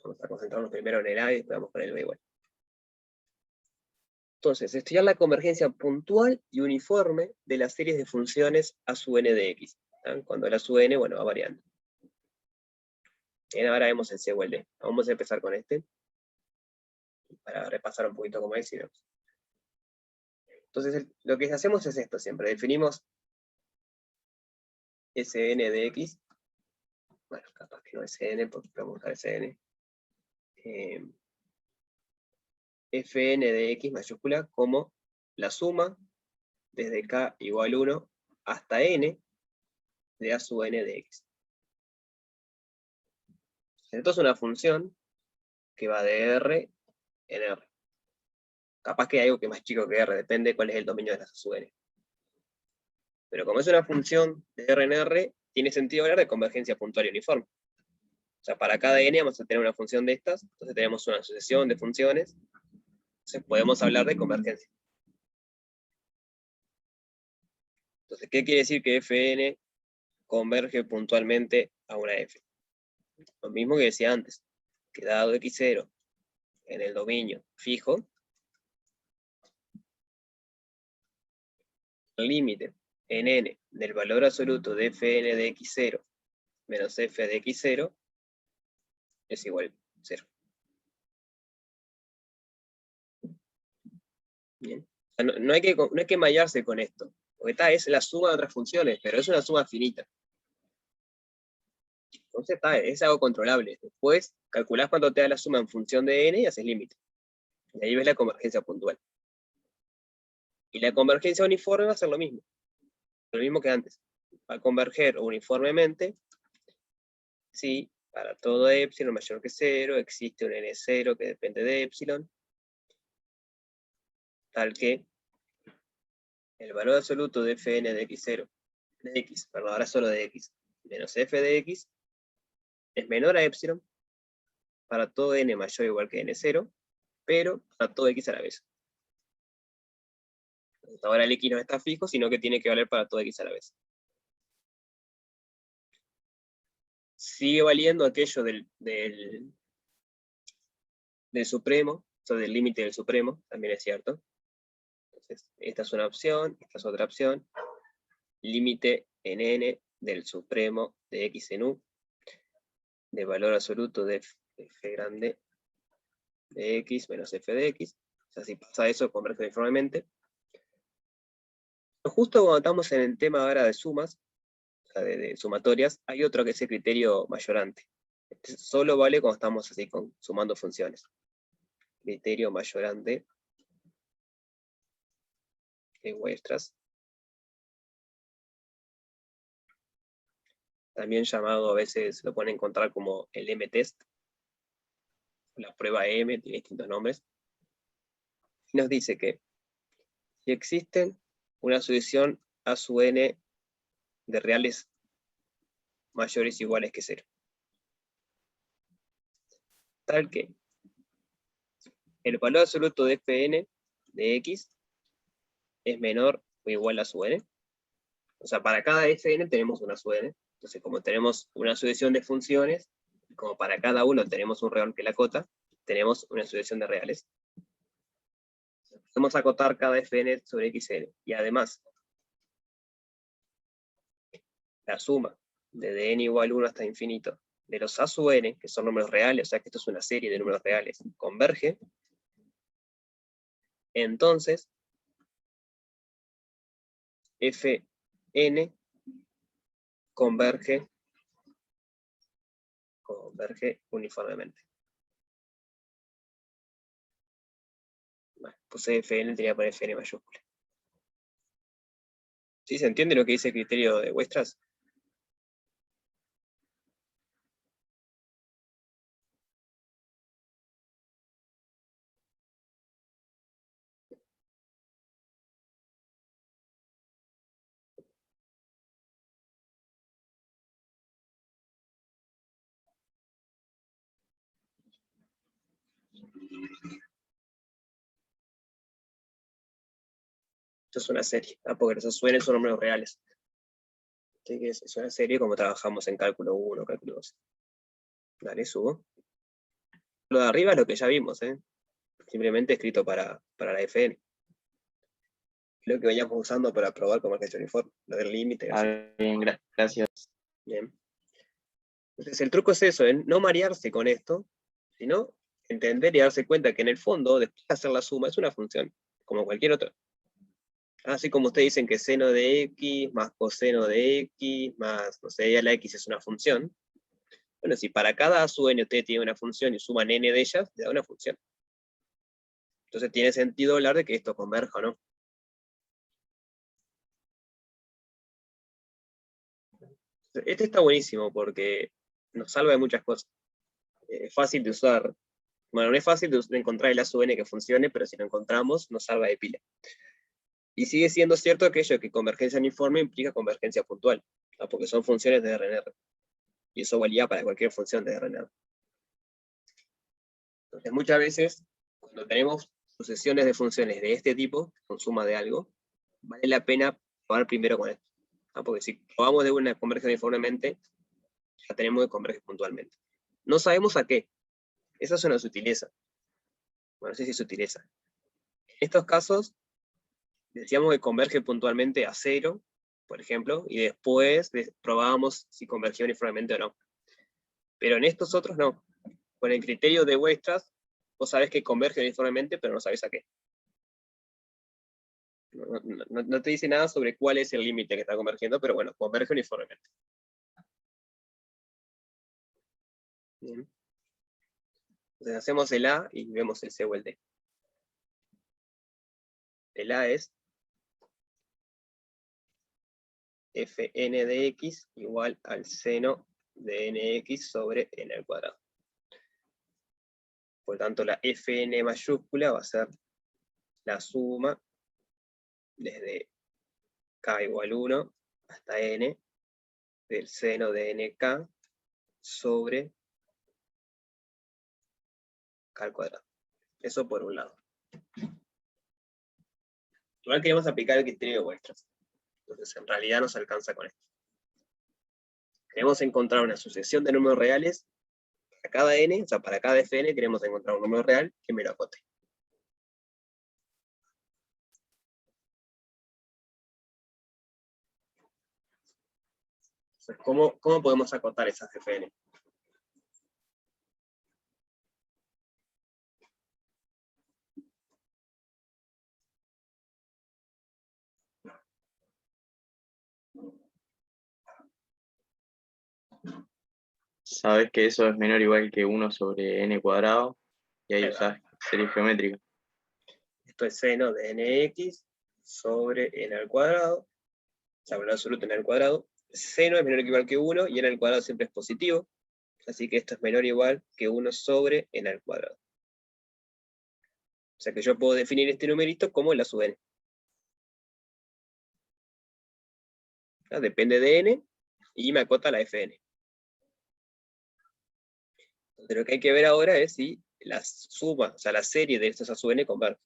Vamos a concentrarnos primero en el A y después vamos con el B igual. Entonces, estudiar la convergencia puntual y uniforme de las series de funciones a su n de x. ¿Sí? Cuando la su n, bueno, va variando. Bien, ahora vemos el C o el D. Vamos a empezar con este, para repasar un poquito cómo es y vemos. Entonces, lo que hacemos es esto siempre. Definimos Sn de x. Bueno, capaz que no es n, porque vamos a buscar Sn. Fn de x mayúscula como la suma desde k igual 1 hasta n de a sub n de x. Esto es una función que va de R en R. Capaz que hay algo que es más chico que R, depende cuál es el dominio de la sub n. Pero como es una función de R en R, tiene sentido hablar de convergencia puntual y uniforme. O sea, para cada n vamos a tener una función de estas, entonces tenemos una sucesión de funciones, entonces podemos hablar de convergencia. Entonces, ¿qué quiere decir que Fn converge puntualmente a una f? Lo mismo que decía antes, que dado x0 en el dominio fijo, el límite en n del valor absoluto de Fn de x0 menos f de x0 es igual a 0. Bien. O sea, no hay que mallarse con esto, porque esta es la suma de otras funciones, pero es una suma finita. Entonces es algo controlable. Después calculás cuánto te da la suma en función de n y haces límite. Y ahí ves la convergencia puntual. Y la convergencia uniforme va a ser lo mismo que antes. Va a converger uniformemente si para todo epsilon mayor que 0 existe un n0 que depende de epsilon, tal que el valor absoluto de Fn de x0, de x, perdón, ahora solo de x, menos f de x, es menor a epsilon para todo n mayor o igual que n0, pero para todo x a la vez. Entonces, ahora el x no está fijo, sino que tiene que valer para todo x a la vez. Sigue valiendo aquello del supremo, o sea, del límite del supremo, también es cierto. Entonces, esta es una opción, esta es otra opción. Límite en n del supremo de x en u, de valor absoluto de f grande de x menos f de x. O sea, si pasa eso, converge uniformemente. Pero justo cuando estamos en el tema ahora de sumas, o sea, de sumatorias, hay otro que es el criterio mayorante. Este solo vale cuando estamos así sumando funciones. Criterio mayorante de Weierstrass. También llamado, a veces lo pueden encontrar como el M-test. La prueba M, tiene distintos nombres. Y nos dice que si existen una sucesión a su n de reales mayores o iguales que 0. Tal que el valor absoluto de Fn de x es menor o igual a su n. O sea, para cada Fn tenemos una su n. Entonces, como tenemos una sucesión de funciones, como para cada uno tenemos un real que la acota, tenemos una sucesión de reales. Podemos acotar cada Fn sobre xn. Y además, la suma desde n igual 1 hasta infinito de los a sub n, que son números reales, o sea que esto es una serie de números reales, converge, entonces Fn converge uniformemente. Bueno, puse Fn, tenía que poner Fn mayúscula. ¿Sí se entiende lo que dice el criterio de Weierstrass? Esto es una serie, porque los sasuenes son números reales. Así que es una serie como trabajamos en cálculo 1, cálculo 2. Dale, subo. Lo de arriba es lo que ya vimos, simplemente escrito para la FN. Lo que veníamos usando para probar convergencia uniforme, lo del límite. Bien, gracias. Bien. Entonces el truco es eso, no marearse con esto, sino entender y darse cuenta que en el fondo, después de hacer la suma, es una función, como cualquier otra. Así como ustedes dicen que seno de x más coseno de x más, no sé, ya la x es una función. Bueno, si para cada a sub n ustedes tienen una función y suman n de ellas, le da una función. Entonces tiene sentido hablar de que esto converja o no. Este está buenísimo porque nos salva de muchas cosas. Es fácil de usar. Bueno, no es fácil de encontrar el a sub n que funcione, pero si lo encontramos, nos salva de pila. Y sigue siendo cierto aquello que convergencia uniforme implica convergencia puntual, porque son funciones de RNR. Y eso valía para cualquier función de RNR. Entonces, muchas veces, cuando tenemos sucesiones de funciones de este tipo, con suma de algo, vale la pena probar primero con esto. Porque si probamos de una convergencia uniformemente, ya tenemos que converger puntualmente. No sabemos a qué. Esa es una sutileza. Bueno, no sé si es sutileza. En estos casos, decíamos que converge puntualmente a 0, por ejemplo, y después probábamos si convergía uniformemente o no. Pero en estos otros no. Con el criterio de Weierstrass, vos sabés que converge uniformemente, pero no sabés a qué. No te dice nada sobre cuál es el límite que está convergiendo, pero bueno, converge uniformemente. Bien. Entonces hacemos el A y vemos el C o el D. El A es Fn de x igual al seno de nx sobre n al cuadrado. Por tanto, la Fn mayúscula va a ser la suma desde k igual 1 hasta n del seno de nk sobre k al cuadrado. Eso por un lado. Igual queremos aplicar el criterio de Weierstrass. Entonces, en realidad nos alcanza con esto. Queremos encontrar una sucesión de números reales para cada n, o sea, para cada Fn queremos encontrar un número real que me lo acote. Entonces, ¿cómo podemos acotar esas Fn? Sabes que eso es menor o igual que 1 sobre n cuadrado, y ahí usás serie geométrica. Esto es seno de nx sobre n al cuadrado, o sea, valor absoluto n al cuadrado. Seno es menor o igual que 1, y n al cuadrado siempre es positivo, así que esto es menor o igual que 1 sobre n al cuadrado. O sea que yo puedo definir este numerito como la sub n. Depende de n, y me acota la Fn. Entonces lo que hay que ver ahora es si la suma, o sea, la serie de estos a sub n converge.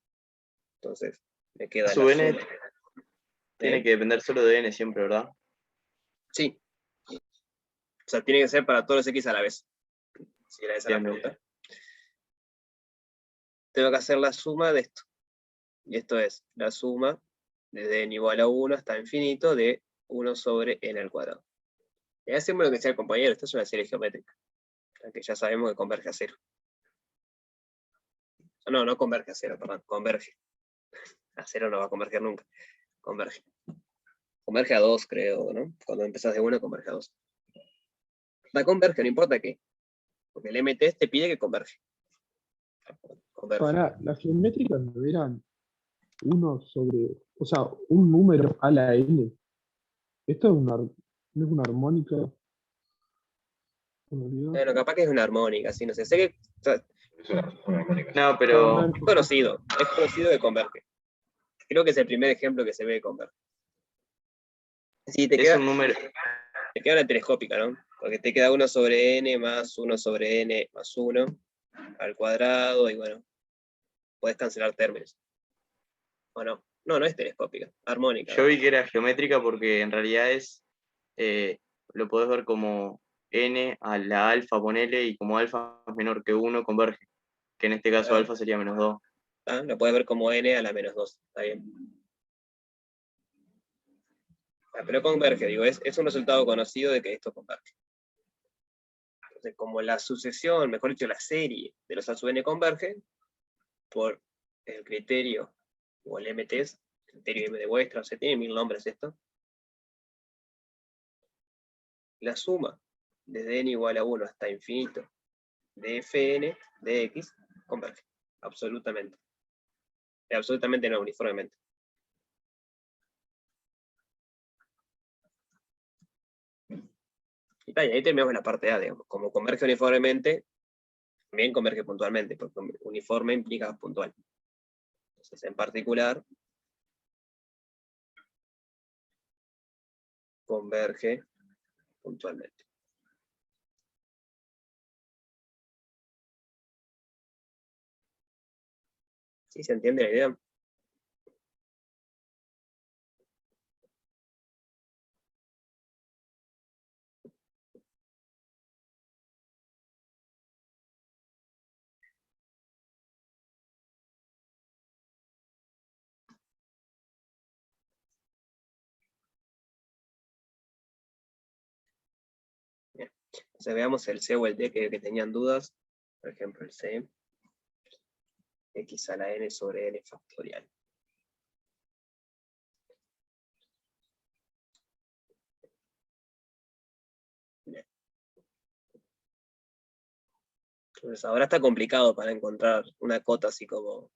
Entonces, me queda Sub la n suma. tiene que depender solo de n siempre, ¿verdad? Sí. O sea, tiene que ser para todos los x a la vez. Si era esa la pregunta. Tengo que hacer la suma de esto. Y esto es la suma desde n igual a 1 hasta infinito de 1 sobre n al cuadrado. Y hacemos lo que sea el compañero. Esta es una serie geométrica. Aunque ya sabemos que converge a 0. No converge a 0, perdón. Converge. A 0 no va a converger nunca. Converge. Converge a 2, creo, ¿no? Cuando empezás de 1, converge a 2. La converge, no importa qué. Porque el MT te pide que converge. Converge. Para las geométricas no eran 1 sobre, o sea, un número a la n. Esto es no es una armónica. Bueno, capaz que es una armónica, sí, no sé. Sé que o sea, Es una armónica. No, pero es conocido que converge. Creo que es el primer ejemplo que se ve de converge. Sí, te es queda un número. una telescópica, ¿no? Porque te queda 1 sobre n más 1 sobre n más 1 al cuadrado, y bueno, podés cancelar términos. ¿O no? No, no es telescópica, armónica. Yo vi que era geométrica porque en realidad es, lo podés ver como n a la alfa, ponele, y como alfa es menor que 1, converge. Que en este caso Claro. alfa sería -2. ¿Ah? Lo puedes ver como n a la -2. Está bien. Pero converge, digo, es un resultado conocido de que esto converge. Entonces, como la sucesión, mejor dicho, la serie de los A sub n converge, por el criterio, o el MTS, criterio M de Weierstrass, se tiene 1000 nombres esto, la suma desde n igual a 1 hasta infinito de fn de x converge, absolutamente. Absolutamente no, uniformemente. Y ahí terminamos la parte A, digamos. Como converge uniformemente, también converge puntualmente, porque uniforme implica puntual. Entonces, en particular, converge puntualmente. ¿Sí se entiende la idea? Bien. Entonces veamos el C o el D que tenían dudas. Por ejemplo, el C, x a la n sobre n factorial. Bien. Entonces ahora está complicado para encontrar una cota así como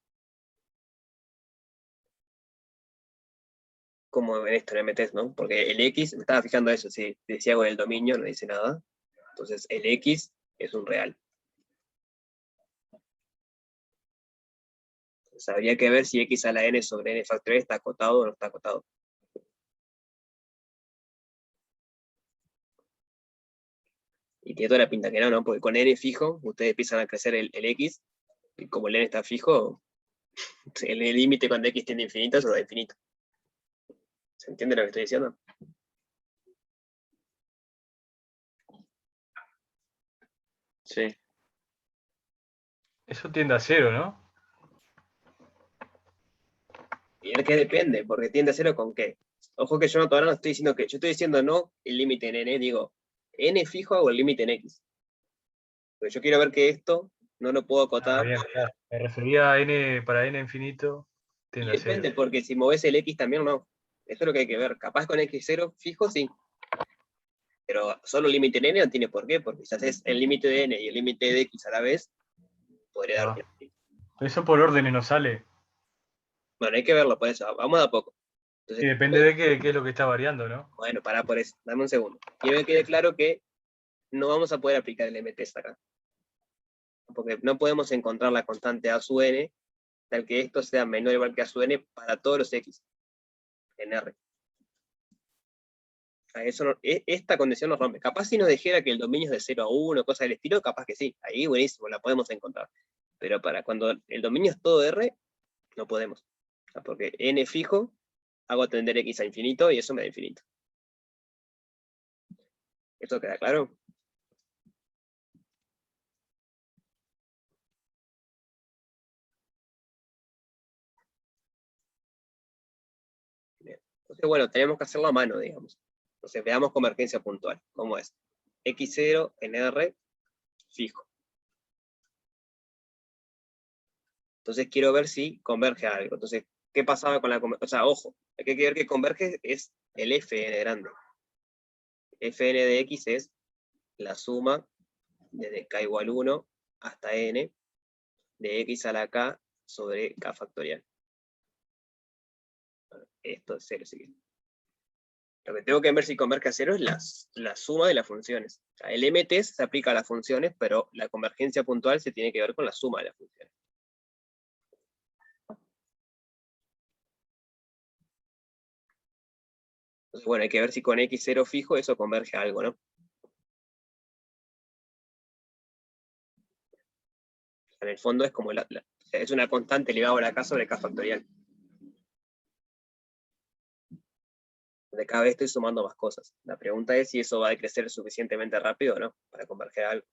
en esto, en MTS, ¿no? Porque el X, me estaba fijando eso, si decía algo del dominio, no dice nada. Entonces el X es un real. Entonces habría que ver si x a la n sobre n factorial está acotado o no está acotado. Y tiene toda la pinta que no, ¿no? Porque con n fijo, ustedes empiezan a crecer el X, y como el n está fijo, el límite cuando x tiende a infinito es lo de infinito. ¿Se entiende lo que estoy diciendo? Sí. Eso tiende a 0, ¿no? ¿Y de qué depende? Porque tiende a 0 con qué. Ojo que yo no, todavía no estoy diciendo que, yo estoy diciendo no el límite en n, digo, n fijo o el límite en x. Porque yo quiero ver que esto no lo puedo acotar. Bien, claro. Me refería a n para n infinito, Y tiende a 0. depende, porque si moves el x también no. Eso es lo que hay que ver. Capaz con x0 fijo, sí. Pero solo el límite en n no tiene por qué, porque si haces el límite de n y el límite de x a la vez, podría dar. Eso por órdenes no sale. Bueno, hay que verlo por eso. Vamos a poco. Y Entonces, depende de qué es lo que está variando, ¿no? bueno, pará por eso. Dame un segundo. Quiero que quede claro que no vamos a poder aplicar el MTest acá. Porque no podemos encontrar la constante a sub n tal que esto sea menor o igual que a sub n para todos los x en R. Eso no, esta condición nos rompe. Capaz si nos dijera que el dominio es de 0 a 1, cosas del estilo, capaz que sí. Ahí buenísimo, la podemos encontrar. Pero para cuando el dominio es todo R, no podemos. Porque n fijo, hago tender x a infinito y eso me da infinito. ¿Esto queda claro? Bien. Entonces, bueno, tenemos que hacerlo a mano, digamos. Entonces, veamos convergencia puntual. ¿Cómo es? x0 en R fijo. Entonces, quiero ver si converge a algo. Entonces, ¿qué pasaba con la convergencia? O sea, ojo, hay que ver que converge es el fn grande. Fn de x es la suma desde k igual 1 hasta n de x a la k sobre k factorial. Esto es 0, si lo que tengo que ver si converge a 0 es la suma de las funciones. O sea, el MTS se aplica a las funciones, pero la convergencia puntual se tiene que ver con la suma de las funciones. Entonces, bueno, hay que ver si con x0 fijo eso converge a algo, ¿no? En el fondo es como sea, es una constante elevada a la k sobre k factorial. De cada vez estoy sumando más cosas. La pregunta es si eso va a decrecer suficientemente rápido o no, para converger a algo.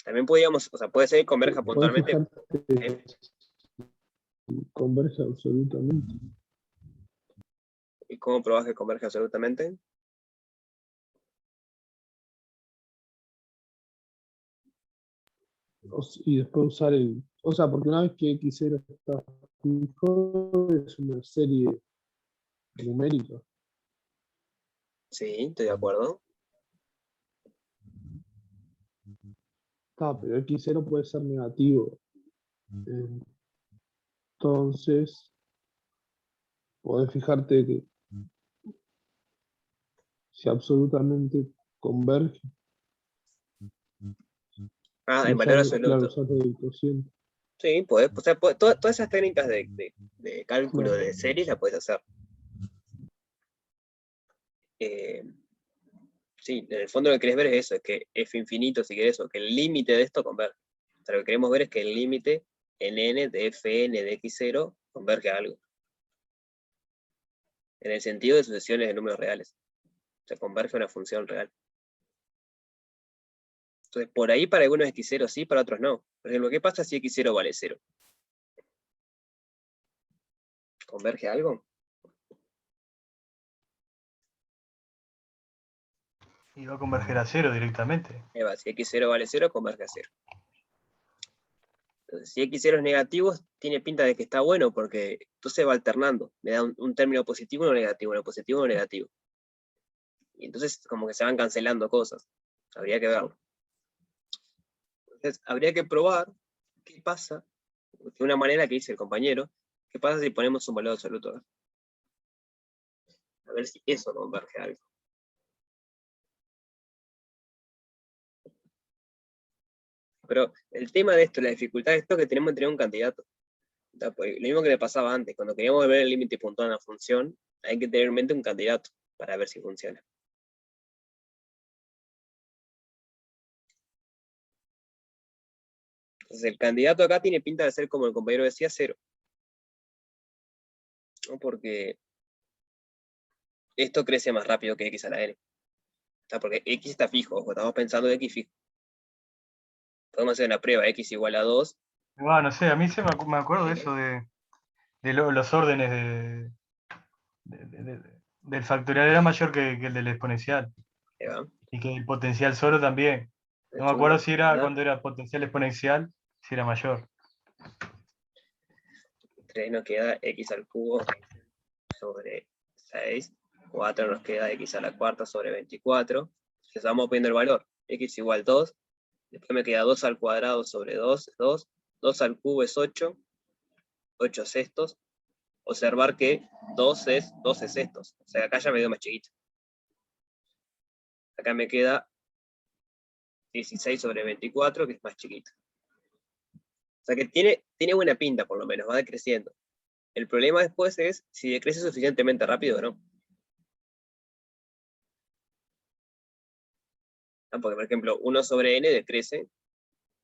También podríamos, o sea, puede ser que converja Podés puntualmente. fijarte si converge absolutamente. ¿Y cómo probás que converge absolutamente? Y después usar el... O sea, porque una vez que X0 está fijo, es una serie numérica. Sí, estoy de acuerdo. Pero X0 puede ser negativo. Entonces, podés fijarte que si absolutamente converge, Ah, y en valor claro, absoluto. usar el cociente. Sí, podés, o sea, todas esas técnicas de cálculo Claro. de series las puedes hacer. Sí, en el fondo lo que querés ver es eso, es que f infinito, si querés, o que el límite de esto converge. O sea, lo que queremos ver es que el límite en n de fn de x0 converge a algo. En el sentido de sucesiones de números reales. O sea, converge a una función real. Entonces, por ahí para algunos x0 sí, para otros no. Por ejemplo, ¿qué pasa si x0 vale 0? ¿Converge a algo? Y va a converger a 0 directamente. Si x0 vale 0, converge a 0. Entonces, si x0 es negativo, tiene pinta de que está bueno, porque entonces va alternando. Me da un término positivo y uno negativo, uno positivo y uno negativo. Y entonces como que se van cancelando cosas. Habría que verlo. Entonces, habría que probar qué pasa, de una manera que dice el compañero, qué pasa si ponemos un valor absoluto. A ver si eso converge a algo. Pero el tema de esto, la dificultad de esto es que tenemos que tener un candidato. Lo mismo que le pasaba antes, cuando queríamos ver el límite puntual de una función, hay que tener en mente un candidato para ver si funciona. Entonces el candidato acá tiene pinta de ser, como el compañero decía, 0. ¿No? Porque esto crece más rápido que x a la n. O sea, porque x está fijo, ojo, estamos pensando en x fijo. Podemos hacer una prueba, x igual a 2. Bueno, no sé, a mí me acuerdo de eso de los órdenes del factorial era mayor que el del exponencial. Y que el potencial solo también. No me acuerdo si era cuando era potencial exponencial, si era mayor. 3 nos queda x al cubo sobre 6. 4 nos queda x a la cuarta sobre 24. Entonces vamos viendo el valor. X igual 2. Después me queda 2 al cuadrado sobre 2 es 2. 2 al cubo es 8. 8 sextos. Observar que 2 es 12 sextos. O sea, acá ya me dio más chiquito. Acá me queda 16 sobre 24, que es más chiquito. O sea que tiene buena pinta, por lo menos, va decreciendo. El problema después es si decrece suficientemente rápido o no. Porque, por ejemplo, 1 sobre n decrece,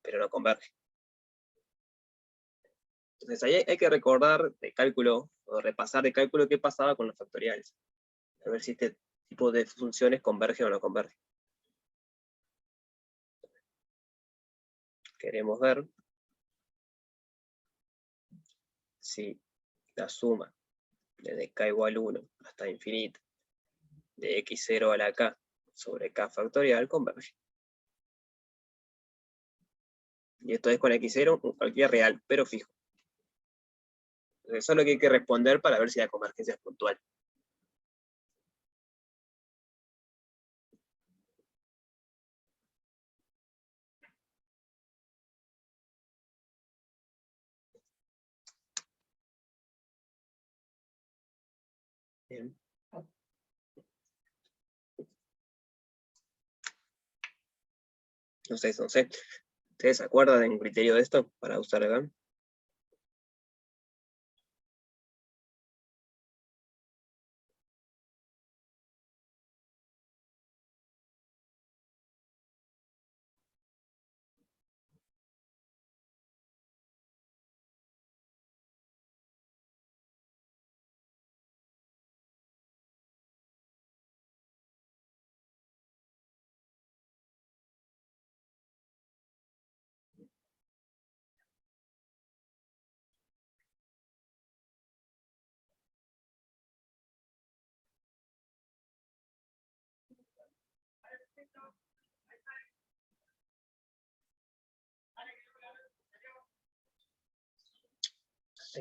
pero no converge. Entonces ahí hay que recordar de cálculo, o repasar de cálculo qué pasaba con los factoriales. A ver si este tipo de funciones converge o no converge. Queremos ver si la suma desde k igual 1 hasta infinito de x0 a la k sobre k factorial converge. Y esto es con x0 cualquier real, pero fijo. Entonces, eso es lo que hay que responder para ver si la convergencia es puntual. Bien. No sé. ¿Ustedes se acuerdan de un criterio de esto para usar acá?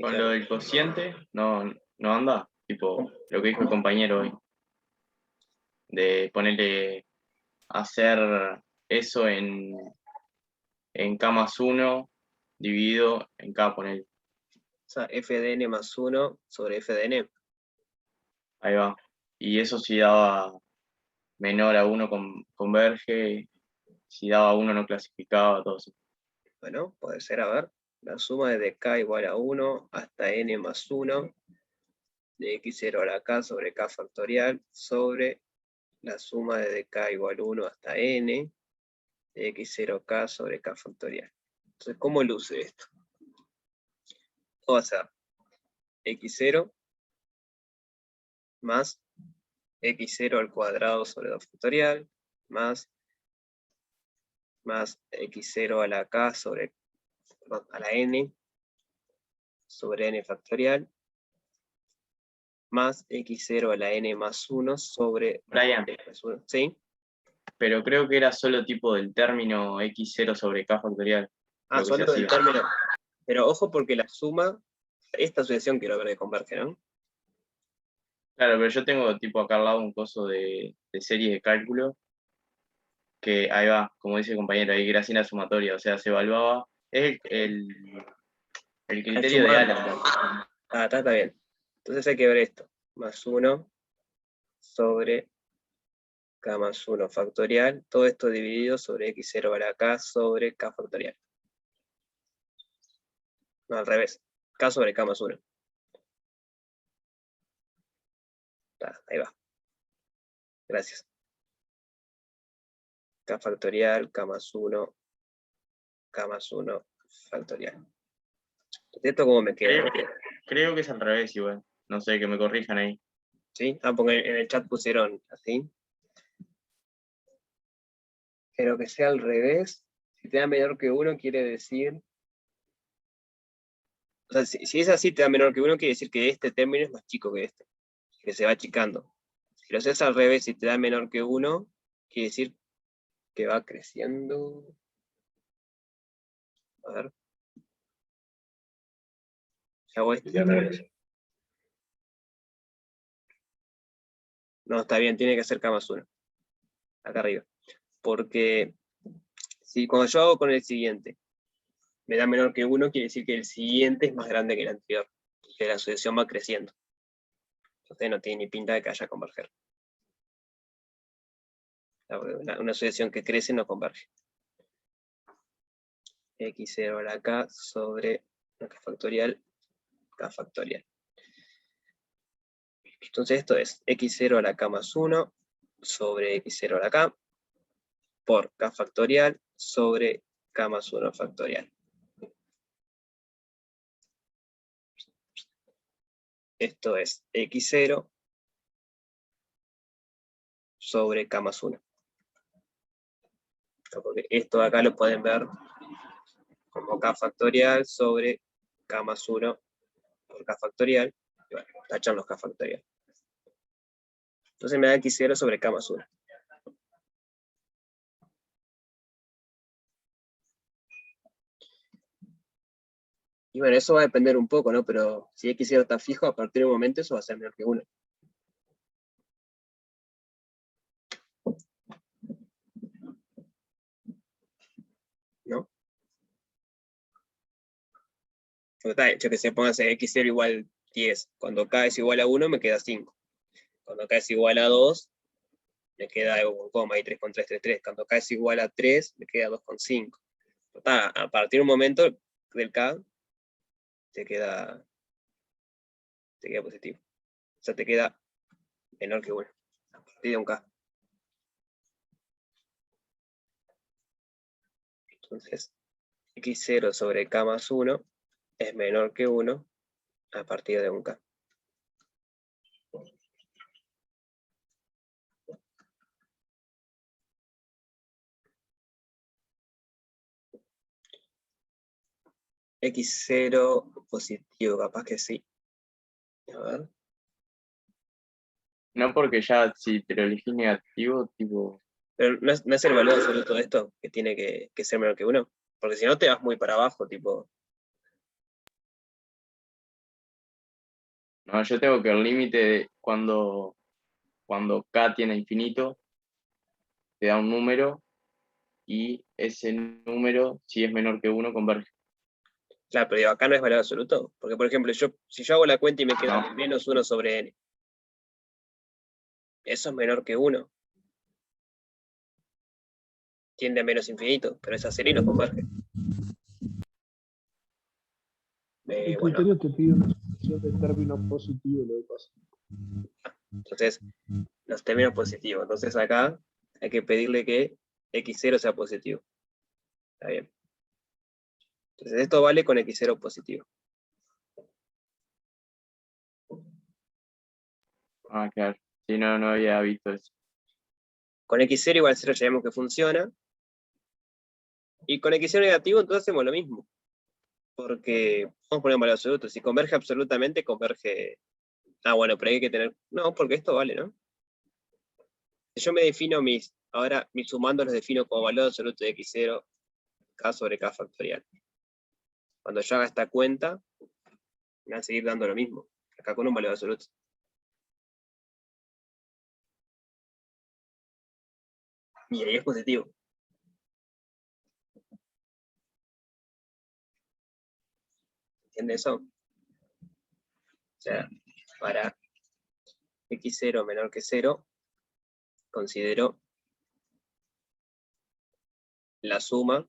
Con lo del cociente, no anda, tipo lo que dijo el compañero hoy, de ponerle, hacer eso en K más 1 dividido en K, poner. O sea, f de n más 1 sobre f de n. Ahí va. Y eso si daba menor a 1 converge, si daba 1 no clasificaba, todo eso. Bueno, puede ser, a ver, la suma de k igual a 1 hasta n más 1 de x0 a la k sobre k factorial sobre la suma de k igual a 1 hasta n de x0k sobre k factorial. Entonces, ¿cómo luce esto? Va a ser x0 más x0 al cuadrado sobre 2 factorial más x0 a la k sobre, perdón, a la n sobre n factorial más x0 a la n más 1 sobre Brian, n más 1. ¿Sí? pero creo que era solo tipo del término x0 sobre k factorial. Ah, lo que se solo del hacía. término. Pero ojo porque la suma, esta asociación quiero ver de converge, ¿no? Claro, pero yo tengo tipo acá al lado un coso de serie de cálculo que ahí va, como dice el compañero, ahí Graciela sumatoria, o sea, se evaluaba, es el criterio de sumando. Alan. Ah, está bien. Entonces hay que ver esto. Más 1 sobre k más 1 factorial. Todo esto dividido sobre x0 a la k sobre k factorial. No, al revés. K sobre k más 1. Ahí va. Gracias. K factorial, k más 1, k más 1 factorial. ¿Esto cómo me queda? Creo que es al revés igual. No sé, que me corrijan ahí. ¿Sí? Ah, porque en el chat pusieron así. Pero que sea al revés. Si te da menor que 1, quiere decir... O sea, si es así, te da menor que 1, quiere decir que este término es más chico que este. Que se va achicando. Si lo haces al revés y te da menor que 1, quiere decir que va creciendo. A ver. Si hago esto. Sería al revés. No, está bien, tiene que ser k más 1. Acá arriba. Porque si cuando yo hago con el siguiente, me da menor que 1, quiere decir que el siguiente es más grande que el anterior. Que la asociación va creciendo. Entonces no tiene ni pinta de que haya converger. Una asociación que crece no converge. X0 a la k sobre k factorial, k factorial. Entonces esto es x0 a la k más 1 sobre x0 a la k por k factorial sobre k más 1 factorial. Esto es x0 sobre k más 1. Porque esto de acá lo pueden ver como k factorial sobre k más 1 por k factorial. Y bueno, tachan los k factorial. Entonces me da x0 sobre k más 1. Y bueno, eso va a depender un poco, ¿no? Pero si x0 está fijo, a partir de un momento eso va a ser menor que 1. ¿No? Yo que sé, póngase x0 igual 10. Cuando k es igual a 1, me queda 5. Cuando k es igual a 2, me queda 1, y 3,3, 3, 3. Cuando k es igual a 3, me queda 2,5. A partir de un momento del k, te queda positivo. O sea, te queda menor que 1. A partir de un k. Entonces, x0 sobre k más 1 es menor que 1 a partir de un k. X0 positivo, capaz que sí. A ver. No porque ya si te lo elegís negativo, tipo... Pero no es el valor absoluto de esto que tiene que ser menor que 1. Porque si no te vas muy para abajo, tipo. No, yo tengo que el límite cuando k tiene infinito, te da un número y ese número, si es menor que 1, converge. Claro, pero digo, acá no es valor absoluto. Porque, por ejemplo, si yo hago la cuenta y me queda No. menos 1 sobre n, eso es menor que 1. Tiende a menos infinito, pero esa serie no converge. El Bueno, criterio te pide una solución de términos positivos, lo que pasa. entonces, los términos positivos. Entonces acá hay que pedirle que x0 sea positivo. Está bien. Entonces esto vale con x0 positivo. Ah, claro. Sí, no había visto eso. Con x0 igual 0 ya vemos que funciona. Y con x0 negativo entonces hacemos lo mismo. Porque vamos a poner un valor absoluto. Si converge absolutamente, converge. Ah, bueno, pero hay que tener. No, porque esto vale, ¿no? Si yo me defino ahora mis sumandos los defino como valor absoluto de x0, k sobre k factorial. Cuando yo haga esta cuenta, me va a seguir dando lo mismo. Acá con un valor absoluto. Y ahí es positivo. ¿Entiende eso? O sea, para x0 menor que 0, considero la suma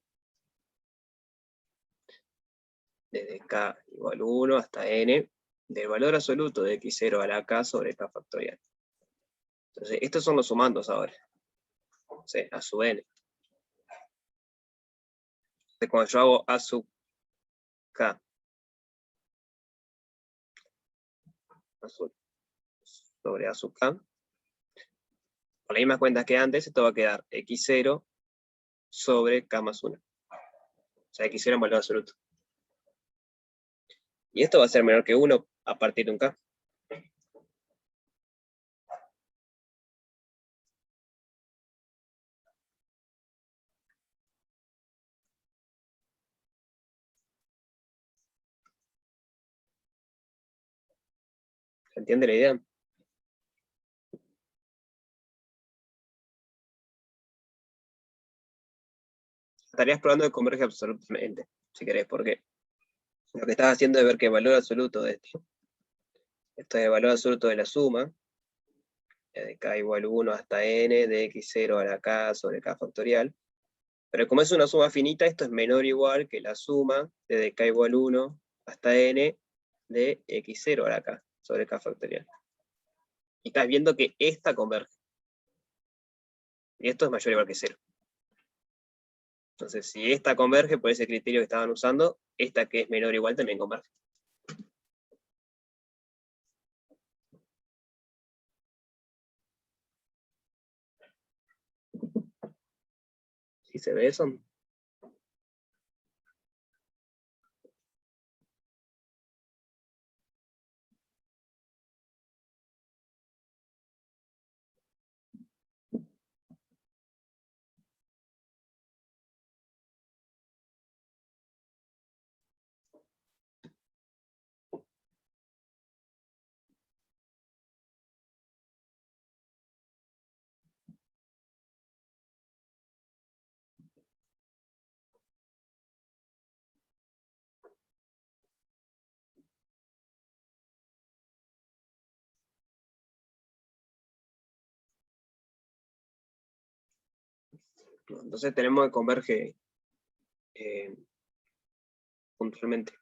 desde k igual 1 hasta n del valor absoluto de x0 a la k sobre k factorial. Entonces, estos son los sumandos ahora. O sea, a sub n. Entonces, cuando yo hago a sub k sobre a sub k, con las mismas cuentas que antes, esto va a quedar x0 sobre k más 1. O sea, x0 en valor absoluto. Y esto va a ser menor que 1 a partir de un k. ¿Se entiende la idea? Estarías probando que converge absolutamente, si querés, porque lo que estás haciendo es ver que el valor absoluto de esto es el valor absoluto de la suma, de k igual 1 hasta n, de x0 a la k sobre k factorial. Pero como es una suma finita, esto es menor o igual que la suma de k igual 1 hasta n de x0 a la k sobre k factorial. Y estás viendo que esta converge. Y esto es mayor o igual que 0. Entonces, si esta converge por ese criterio que estaban usando, esta que es menor o igual también converge. ¿Sí se ve eso? Entonces tenemos que converge puntualmente.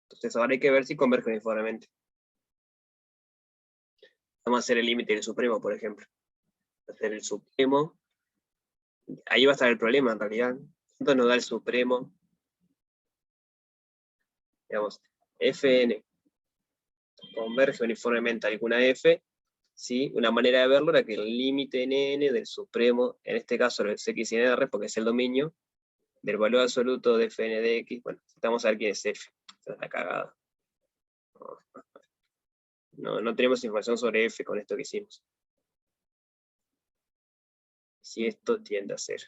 Entonces ahora hay que ver si converge uniformemente. Vamos a hacer el límite del supremo, por ejemplo. Hacer el supremo. Ahí va a estar el problema, en realidad. ¿Cuánto nos da el supremo? Digamos, Fn converge uniformemente a alguna f. ¿Sí? Una manera de verlo era que el límite en n del supremo, en este caso es x en r, porque es el dominio, del valor absoluto de Fn de x. Bueno, necesitamos saber quién es f. Esa es la cagada. No tenemos información sobre f con esto que hicimos. Si esto tiende a ser.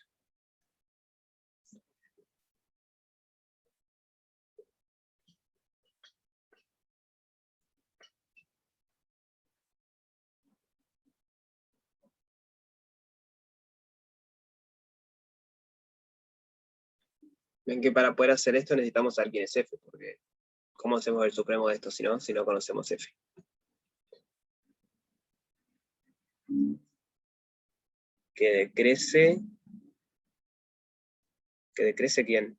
Ven que para poder hacer esto necesitamos saber quién es f, porque ¿cómo hacemos el supremo de esto si no conocemos f? ¿Que decrece quién?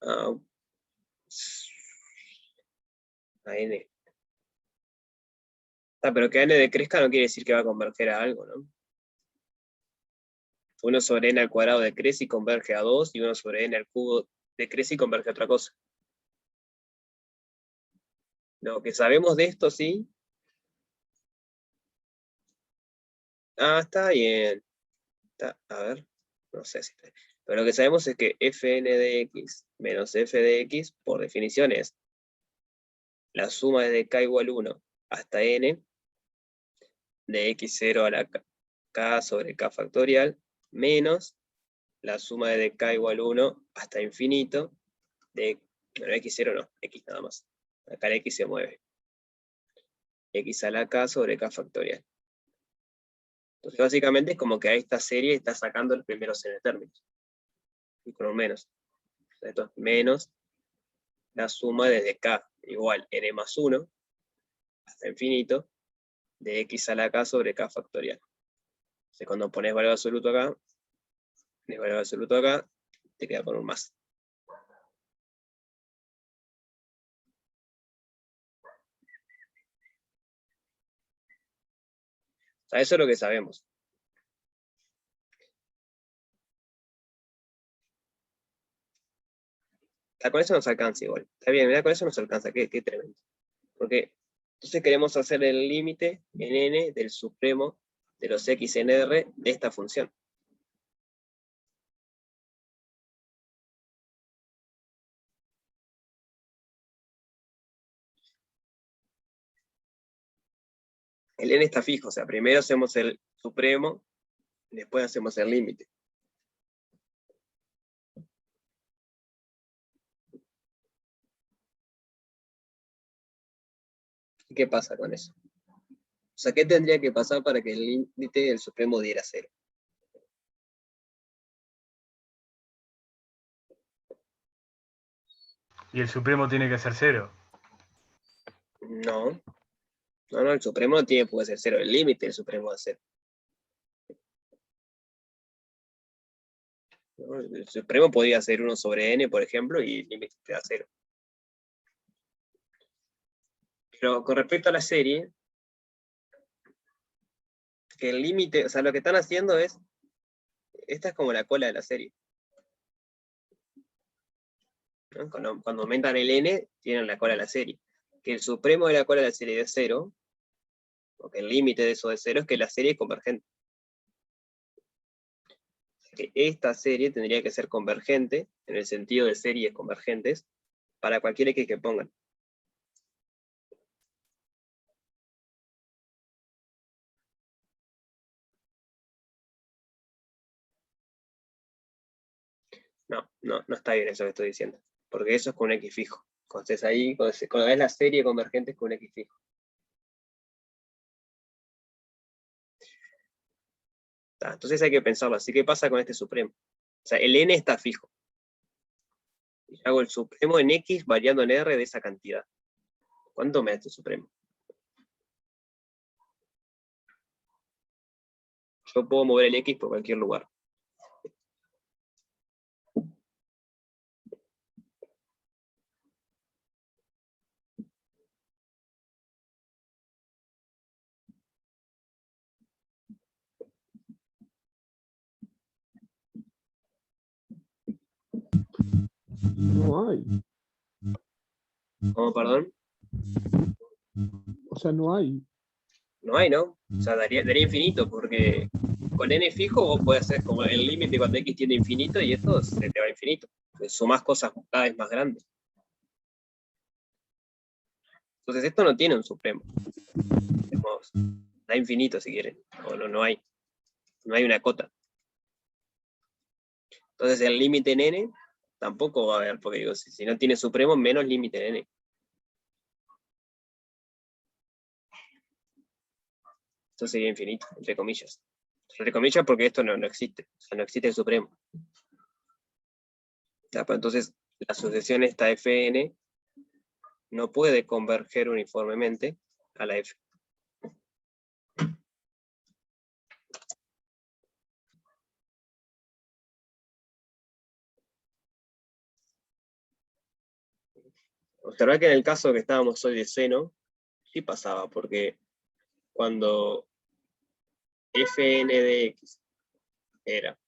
Ah, a n. Pero que n decrezca no quiere decir que va a converger a algo, ¿no? 1 sobre n al cuadrado decrece y converge a 2, y 1 sobre n al cubo decrece y converge a otra cosa. Lo que sabemos de esto, sí. Está bien. A ver, no sé si está bien. Pero lo que sabemos es que fn de x menos f de x, por definición, es la suma desde k igual 1 hasta n de x0 a la k sobre k factorial, menos la suma desde k igual 1 hasta infinito de, bueno, x0 no, x nada más. Acá el x se mueve. X a la k sobre k factorial. Entonces básicamente es como que a esta serie está sacando los primeros n términos. Y con un menos. Esto es menos la suma desde k igual n más 1 hasta infinito de x a la k sobre k factorial. Entonces cuando pones valor absoluto acá, pones valor absoluto acá, te queda con un más. O sea, eso es lo que sabemos. Con eso nos alcanza igual. Está bien, mira, con eso nos alcanza, qué tremendo. Porque entonces queremos hacer el límite en n del supremo de los x en R de esta función. El n está fijo, o sea, primero hacemos el supremo, después hacemos el límite. ¿Y qué pasa con eso? O sea, ¿qué tendría que pasar para que el límite del supremo diera 0? Y el supremo tiene que ser 0. No, el supremo no tiene por qué ser 0, el límite del supremo es 0. ¿No? El supremo podría ser 1 sobre n, por ejemplo, y el límite te da 0. Pero con respecto a la serie, que el límite, o sea, lo que están haciendo es, esta es como la cola de la serie. ¿No? Cuando aumentan el n, tienen la cola de la serie. Que el supremo de la cola de la serie de 0, o que el límite de eso de 0, es que la serie es convergente. Que esta serie tendría que ser convergente, en el sentido de series convergentes, para cualquier x que pongan. No está bien eso que estoy diciendo. Porque eso es con un x fijo. Cuando estés ahí, cuando ves la serie convergente es con un x fijo. Entonces hay que pensarlo así. ¿Qué pasa con este supremo? O sea, el n está fijo. Y hago el supremo en x variando en r de esa cantidad. ¿Cuánto me da este supremo? Yo puedo mover el x por cualquier lugar. No hay. ¿Cómo, perdón? O sea, no hay. No hay, ¿no? O sea, daría infinito, porque con n fijo vos podés hacer como el límite cuando x tiende a infinito y esto se te va a infinito. Pues sumás cosas cada vez más grandes. Entonces esto no tiene un supremo. Digamos, da infinito si quieren. O no hay. No hay una cota. Entonces el límite en n tampoco va a haber, porque digo, si no tiene supremo, menos límite en n. Esto sería infinito, entre comillas. Entre comillas porque esto no existe. O sea, no existe el supremo. Ya, pues entonces la sucesión esta Fn no puede converger uniformemente a la F. Observa que en el caso que estábamos hoy de seno, sí pasaba, porque cuando Fn de x era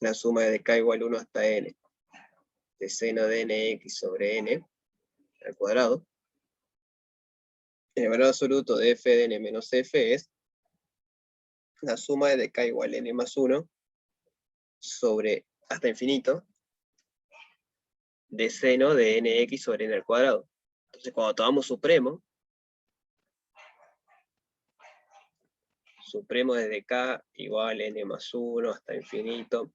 la suma de k igual 1 hasta n de seno de nx sobre n al cuadrado, el valor absoluto de f de n menos f es la suma de k igual n más 1 sobre hasta infinito de seno de nx sobre n al cuadrado. Entonces cuando tomamos supremo desde k igual n más 1 hasta infinito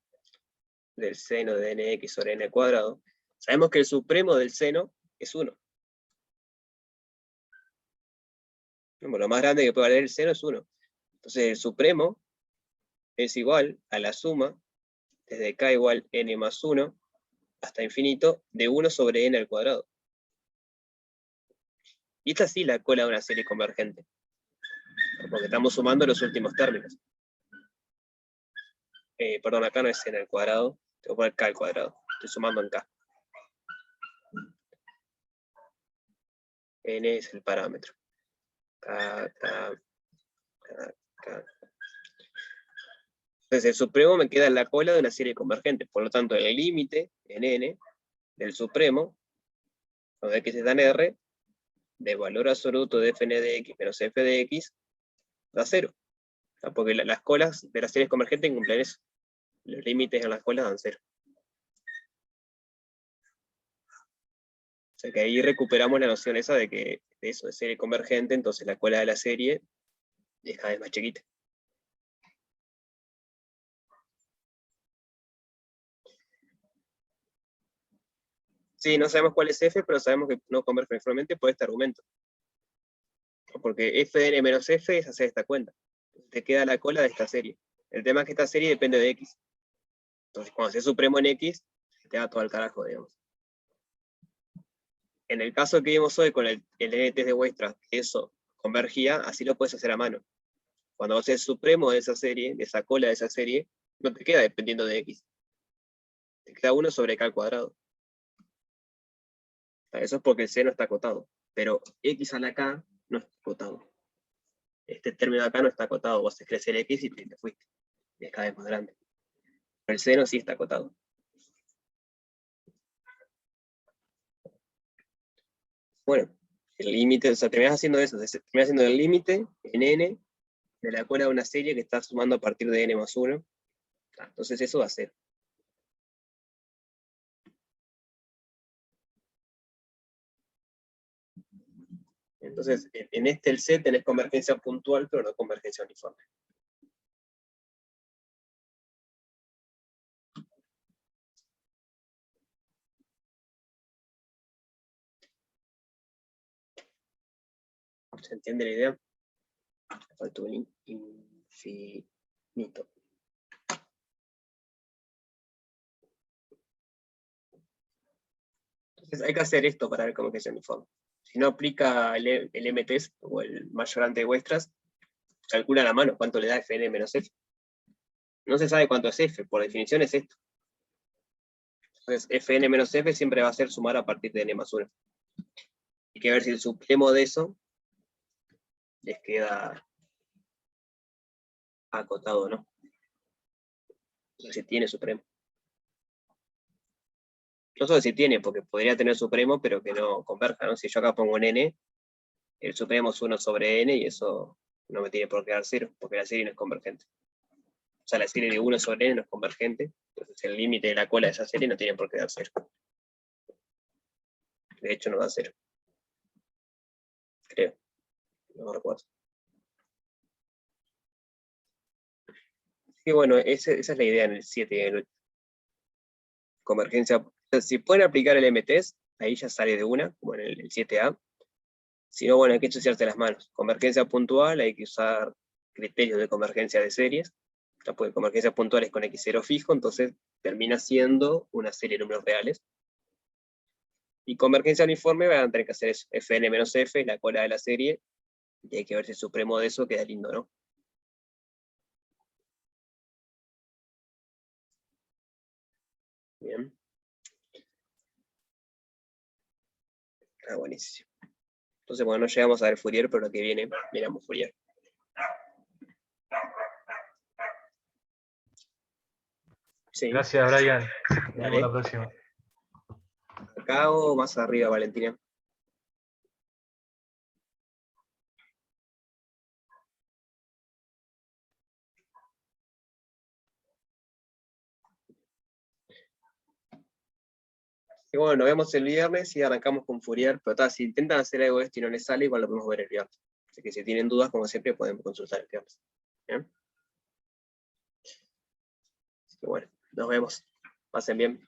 del seno de nx sobre n al cuadrado, sabemos que el supremo del seno es 1. Lo más grande que puede valer el seno es 1. Entonces el supremo es igual a la suma desde k igual n más 1 hasta infinito de 1 sobre n al cuadrado. Y esta sí la cola de una serie convergente, porque estamos sumando los últimos términos. Perdón, acá no es n al cuadrado, tengo que poner k al cuadrado, estoy sumando en k. N es el parámetro. K. Entonces el supremo me queda en la cola de una serie convergente, por lo tanto el límite en n del supremo, cuando x está en R, de valor absoluto de fn de x menos f de x, da 0. Porque las colas de las series convergentes cumplen eso. Los límites en las colas dan 0. O sea que ahí recuperamos la noción esa de que de eso, de serie convergente, entonces la cola de la serie es cada vez más chiquita. Sí, no sabemos cuál es f, pero sabemos que no converge uniformemente por este argumento. Porque f de n menos f es hacer esta cuenta. Te queda la cola de esta serie. El tema es que esta serie depende de x. Entonces, cuando se supremo en x, te va todo al carajo, digamos. En el caso que vimos hoy con el n-test de Weierstrass, que eso convergía, así lo puedes hacer a mano. Cuando haces supremo de esa serie, de esa cola de esa serie, no te queda dependiendo de x. Te queda 1 sobre k al cuadrado. Eso es porque el seno está acotado. Pero x a la k no está acotado. Este término de acá no está acotado. Vos haces crecer x y te fuiste. Y es cada vez más grande. Pero el seno sí está acotado. Bueno, el límite, o sea, terminás haciendo eso. Terminás haciendo el límite en n de la cola de una serie que está sumando a partir de n más 1. Entonces eso va a ser. Entonces, en este el C tenés convergencia puntual, pero no convergencia uniforme. ¿Se entiende la idea? Falta un infinito. Entonces hay que hacer esto para ver convergencia uniforme. Si no aplica el M-test o el mayorante de Weierstrass, calcula a la mano cuánto le da Fn menos F. No se sabe cuánto es F, por definición es esto. Entonces Fn menos F siempre va a ser sumar a partir de n más 1. Hay que ver si el supremo de eso les queda acotado o no. Si tiene supremo. No solo si tiene, porque podría tener supremo, pero que no converja, ¿no? Si yo acá pongo un n, el supremo es 1 sobre n, y eso no me tiene por qué dar 0, porque la serie no es convergente. O sea, la serie de 1 sobre n no es convergente, entonces el límite de la cola de esa serie no tiene por qué dar 0. De hecho, no da 0. Creo. No recuerdo. Y bueno, esa es la idea en el 7 y en el 8. Convergencia. Si pueden aplicar el MTest, ahí ya sale de una, como en el 7A. Si no, bueno, hay que ensuciarse las manos. Convergencia puntual, hay que usar criterios de convergencia de series. Pues convergencia puntual es con x0 fijo, entonces termina siendo una serie de números reales. Y convergencia uniforme van a tener que hacer eso. Fn menos f, la cola de la serie, y hay que ver si el supremo de eso queda lindo, ¿no? Bien. Ah, buenísimo. Entonces, bueno, no llegamos a ver Fourier, pero lo que viene, miramos Fourier. Sí. Gracias, Brian. Nos Dale. vemos la próxima. Acá o más arriba, Valentina. Y bueno, nos vemos el viernes y arrancamos con Fourier, pero si intentan hacer algo de esto y no les sale, igual lo podemos ver el viernes. Así que si tienen dudas, como siempre, pueden consultar el viernes. ¿Bien? Así que bueno, nos vemos. Pasen bien.